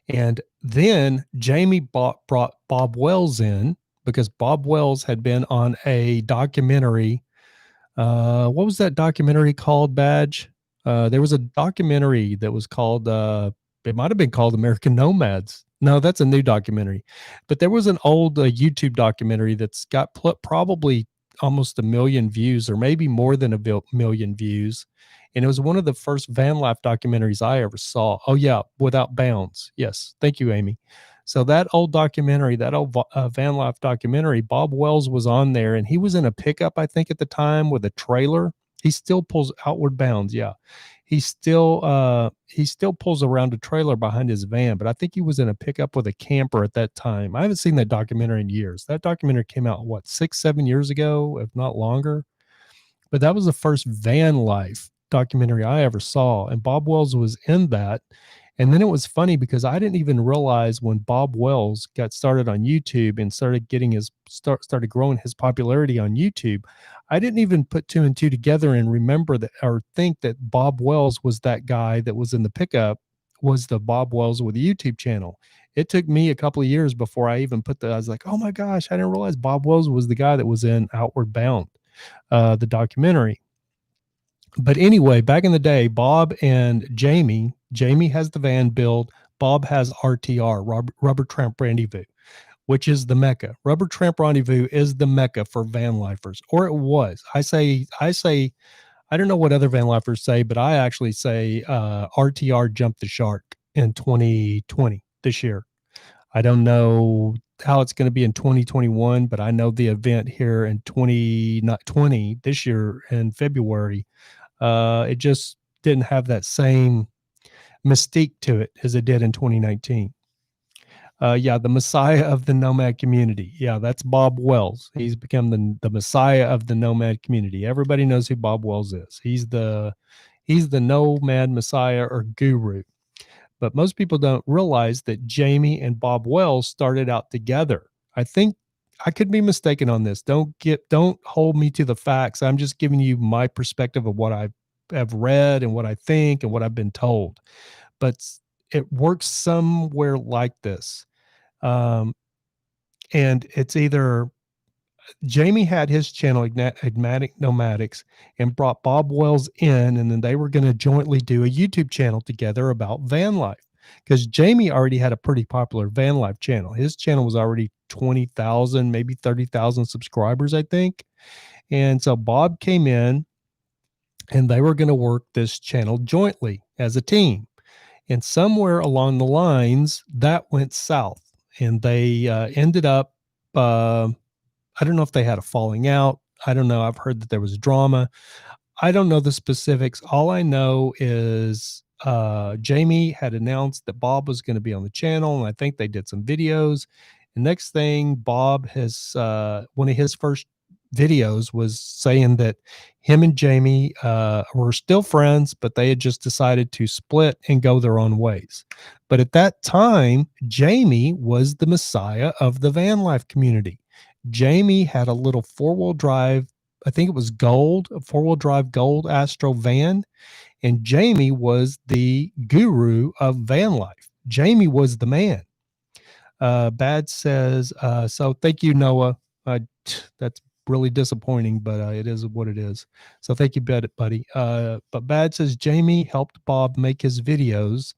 And then Jamie brought Bob Wells in because Bob Wells had been on a documentary. What was that documentary called, Badge? There was a documentary that was called, it might have been called American Nomads. No, that's a new documentary. But there was an old YouTube documentary that's got probably almost 1 million views or maybe more than 1 million views. And it was one of the first van life documentaries I ever saw. Oh, yeah, Without Bounds. Yes. Thank you, Amy. So that old documentary, that old van life documentary, Bob Wells was on there, and he was in a pickup, I think, at the time with a trailer. He still pulls Outward Bounds. Yeah. He still pulls around a trailer behind his van, but I think he was in a pickup with a camper at that time. I haven't seen that documentary in years. That documentary came out, what, 6-7 years ago, if not longer. But that was the first van life documentary I ever saw, and Bob Wells was in that. And then it was funny because I didn't even realize when Bob Wells got started on YouTube and started growing his popularity on YouTube, I didn't even put 2 and 2 together and remember that or think that Bob Wells was that guy that was in the pickup, was the Bob Wells with the YouTube channel. It took me a couple of years before I even I was like, oh my gosh, I didn't realize Bob Wells was the guy that was in Outward Bound, the documentary. But anyway, back in the day, Bob and Jamie has the van build. Bob has RTR, Rubber Tramp Rendezvous, which is the Mecca. Rubber Tramp Rendezvous is the Mecca for van lifers, or it was. I say, I don't know what other van lifers say, but I actually say RTR jumped the shark in 2020 this year. I don't know how it's going to be in 2021, but I know the event here in 2020 this year in February, it just didn't have that same mystique to it as it did in 2019. Yeah, the Messiah of the Nomad community. Yeah, that's Bob Wells. He's become the Messiah of the Nomad community. Everybody knows who Bob Wells is. He's the Nomad Messiah or guru. But most people don't realize that Jamie and Bob Wells started out together. I think I could be mistaken on this. Don't hold me to the facts. I'm just giving you my perspective of what I have read and what I think and what I've been told. But it works somewhere like this. And it's either Jamie had his channel, Enigmatic Nomadics, and brought Bob Wells in, and then they were going to jointly do a YouTube channel together about van life. Because Jamie already had a pretty popular van life channel. His channel was already 20,000, maybe 30,000 subscribers, I think. And so Bob came in, and they were going to work this channel jointly as a team. And somewhere along the lines, that went south, and they ended up. I don't know if they had a falling out. I don't know. I've heard that there was drama. I don't know the specifics. All I know is Jamie had announced that Bob was going to be on the channel, and I think they did some videos. And next thing, Bob has one of his first videos was saying that him and Jamie were still friends, but they had just decided to split and go their own ways. But at that time, Jamie was the Messiah of the van life community. Jamie had a little four-wheel drive, I think it was gold, a four-wheel drive gold Astro van. And Jamie was the guru of van life. Jamie was the man. Bad says, so thank you, Noah. That's really disappointing, but it is what it is. So thank you, buddy. But Bad says Jamie helped Bob make his videos.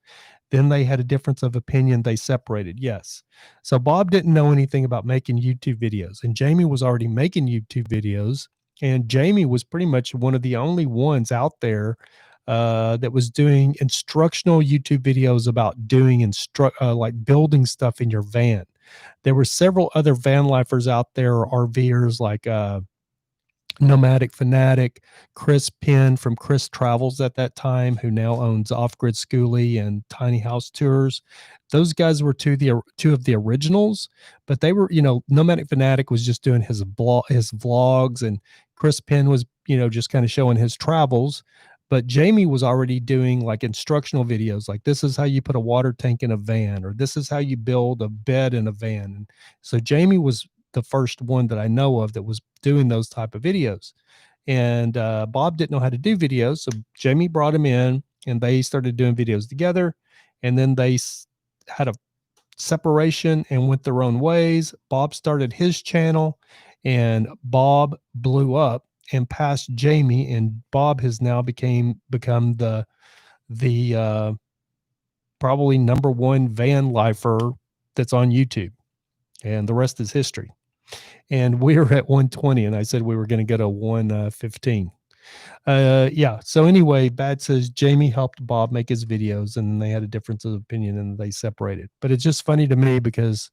Then they had a difference of opinion. They separated. Yes. So Bob didn't know anything about making YouTube videos, and Jamie was already making YouTube videos. And Jamie was pretty much one of the only ones out there that was doing instructional YouTube videos about doing like building stuff in your van. There were several other van lifers out there, RVers like Nomadic Fanatic, Chris Penn from Chris Travels at that time, who now owns Off Grid Schoolie and Tiny House Tours. Those guys were two of the originals, but they were, Nomadic Fanatic was just doing his vlogs, and Chris Penn was, just kind of showing his travels. But Jamie was already doing like instructional videos, like this is how you put a water tank in a van, or this is how you build a bed in a van. And so Jamie was the first one that I know of that was doing those type of videos. And Bob didn't know how to do videos. So Jamie brought him in and they started doing videos together. And then they had a separation and went their own ways. Bob started his channel and Bob blew up and passed Jamie, and Bob has now become the probably #1 van lifer that's on YouTube. And the rest is history. And we were at 120, and I said we were going to get a 115. Yeah. So anyway, Bad says Jamie helped Bob make his videos, and they had a difference of opinion, and they separated. But it's just funny to me because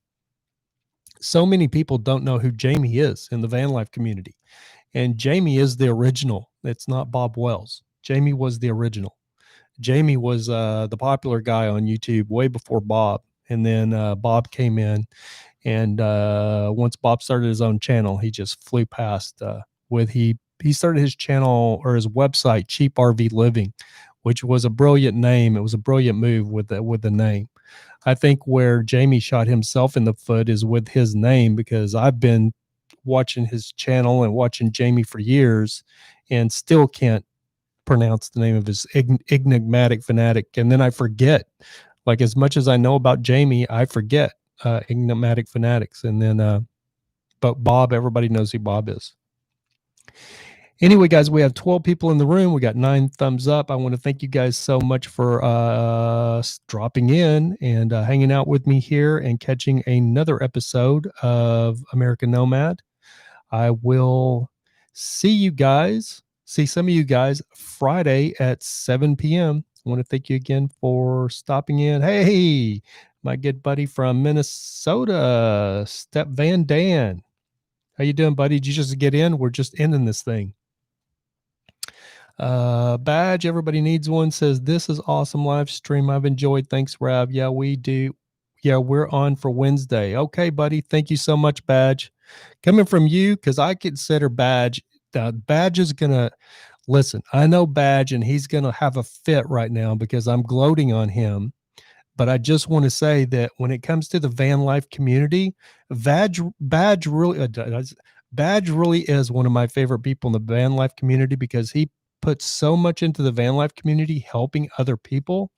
so many people don't know who Jamie is in the van life community, and Jamie is the original. It's not Bob Wells. Jamie was the original. Jamie was the popular guy on YouTube way before Bob, and then Bob came in. And once Bob started his own channel, he just flew past. He started his channel or his website, Cheap RV Living, which was a brilliant name. It was a brilliant move with the name. I think where Jamie shot himself in the foot is with his name, because I've been watching his channel and watching Jamie for years, and still can't pronounce the name of his enigmatic fanatic. And then I forget. Like, as much as I know about Jamie, I forget enigmatic fanatics. And then but Bob, everybody knows who Bob is. Anyway, guys, we have 12 people in the room. We got 9 thumbs up. I want to thank you guys so much for dropping in and hanging out with me here and catching another episode of American Nomad. I will see some of you guys Friday at 7 p.m. I want to thank you again for stopping in. Hey, my good buddy from Minnesota, Step Van Dan. How you doing, buddy? Did you just get in? We're just ending this thing. Badge, everybody needs one, says this is awesome live stream. I've enjoyed. Thanks, Rav. Yeah, we do. Yeah, we're on for Wednesday. Okay, buddy. Thank you so much, Badge. Coming from you, because I consider Badge. Badge is gonna listen. I know Badge, and he's gonna have a fit right now because I'm gloating on him. But I just want to say that when it comes to the van life community, Badge really is one of my favorite people in the van life community, because he puts so much into the van life community, helping other people.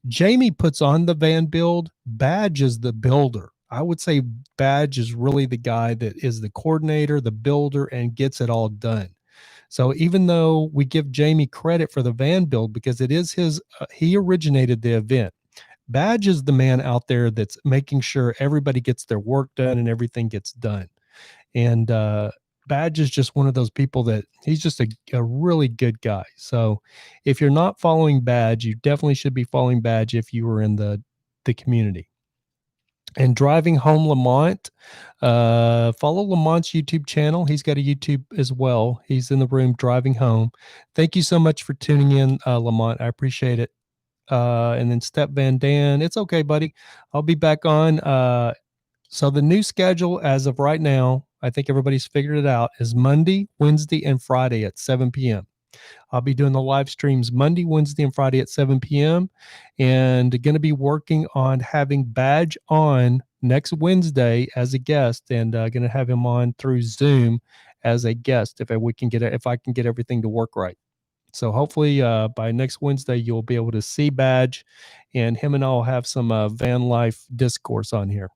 Jamie puts on the van build. Badge is the builder. I would say Badge is really the guy that is the coordinator, the builder, and gets it all done. So even though we give Jamie credit for the van build because it is his, he originated the event, Badge is the man out there that's making sure everybody gets their work done and everything gets done. And Badge is just one of those people that he's just a really good guy. So if you're not following Badge, you definitely should be following Badge if you were in the community. And Driving Home Lamont, follow Lamont's YouTube channel. He's got a YouTube as well. He's in the room driving home. Thank you so much for tuning in, Lamont. I appreciate it. And then Step Van Dan, it's okay, buddy. I'll be back on. So the new schedule as of right now, I think everybody's figured it out, is Monday, Wednesday, and Friday at 7 p.m. I'll be doing the live streams Monday, Wednesday, and Friday at 7 p.m. and going to be working on having Badge on next Wednesday as a guest, and going to have him on through Zoom as a guest if I can get everything to work right. So hopefully by next Wednesday, you'll be able to see Badge, and him and I will have some van life discourse on here.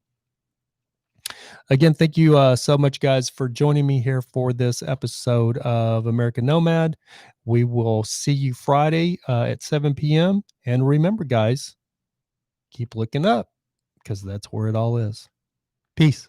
Again, thank you so much, guys, for joining me here for this episode of American Nomad. We will see you Friday at 7 p.m. And remember, guys, keep looking up because that's where it all is. Peace.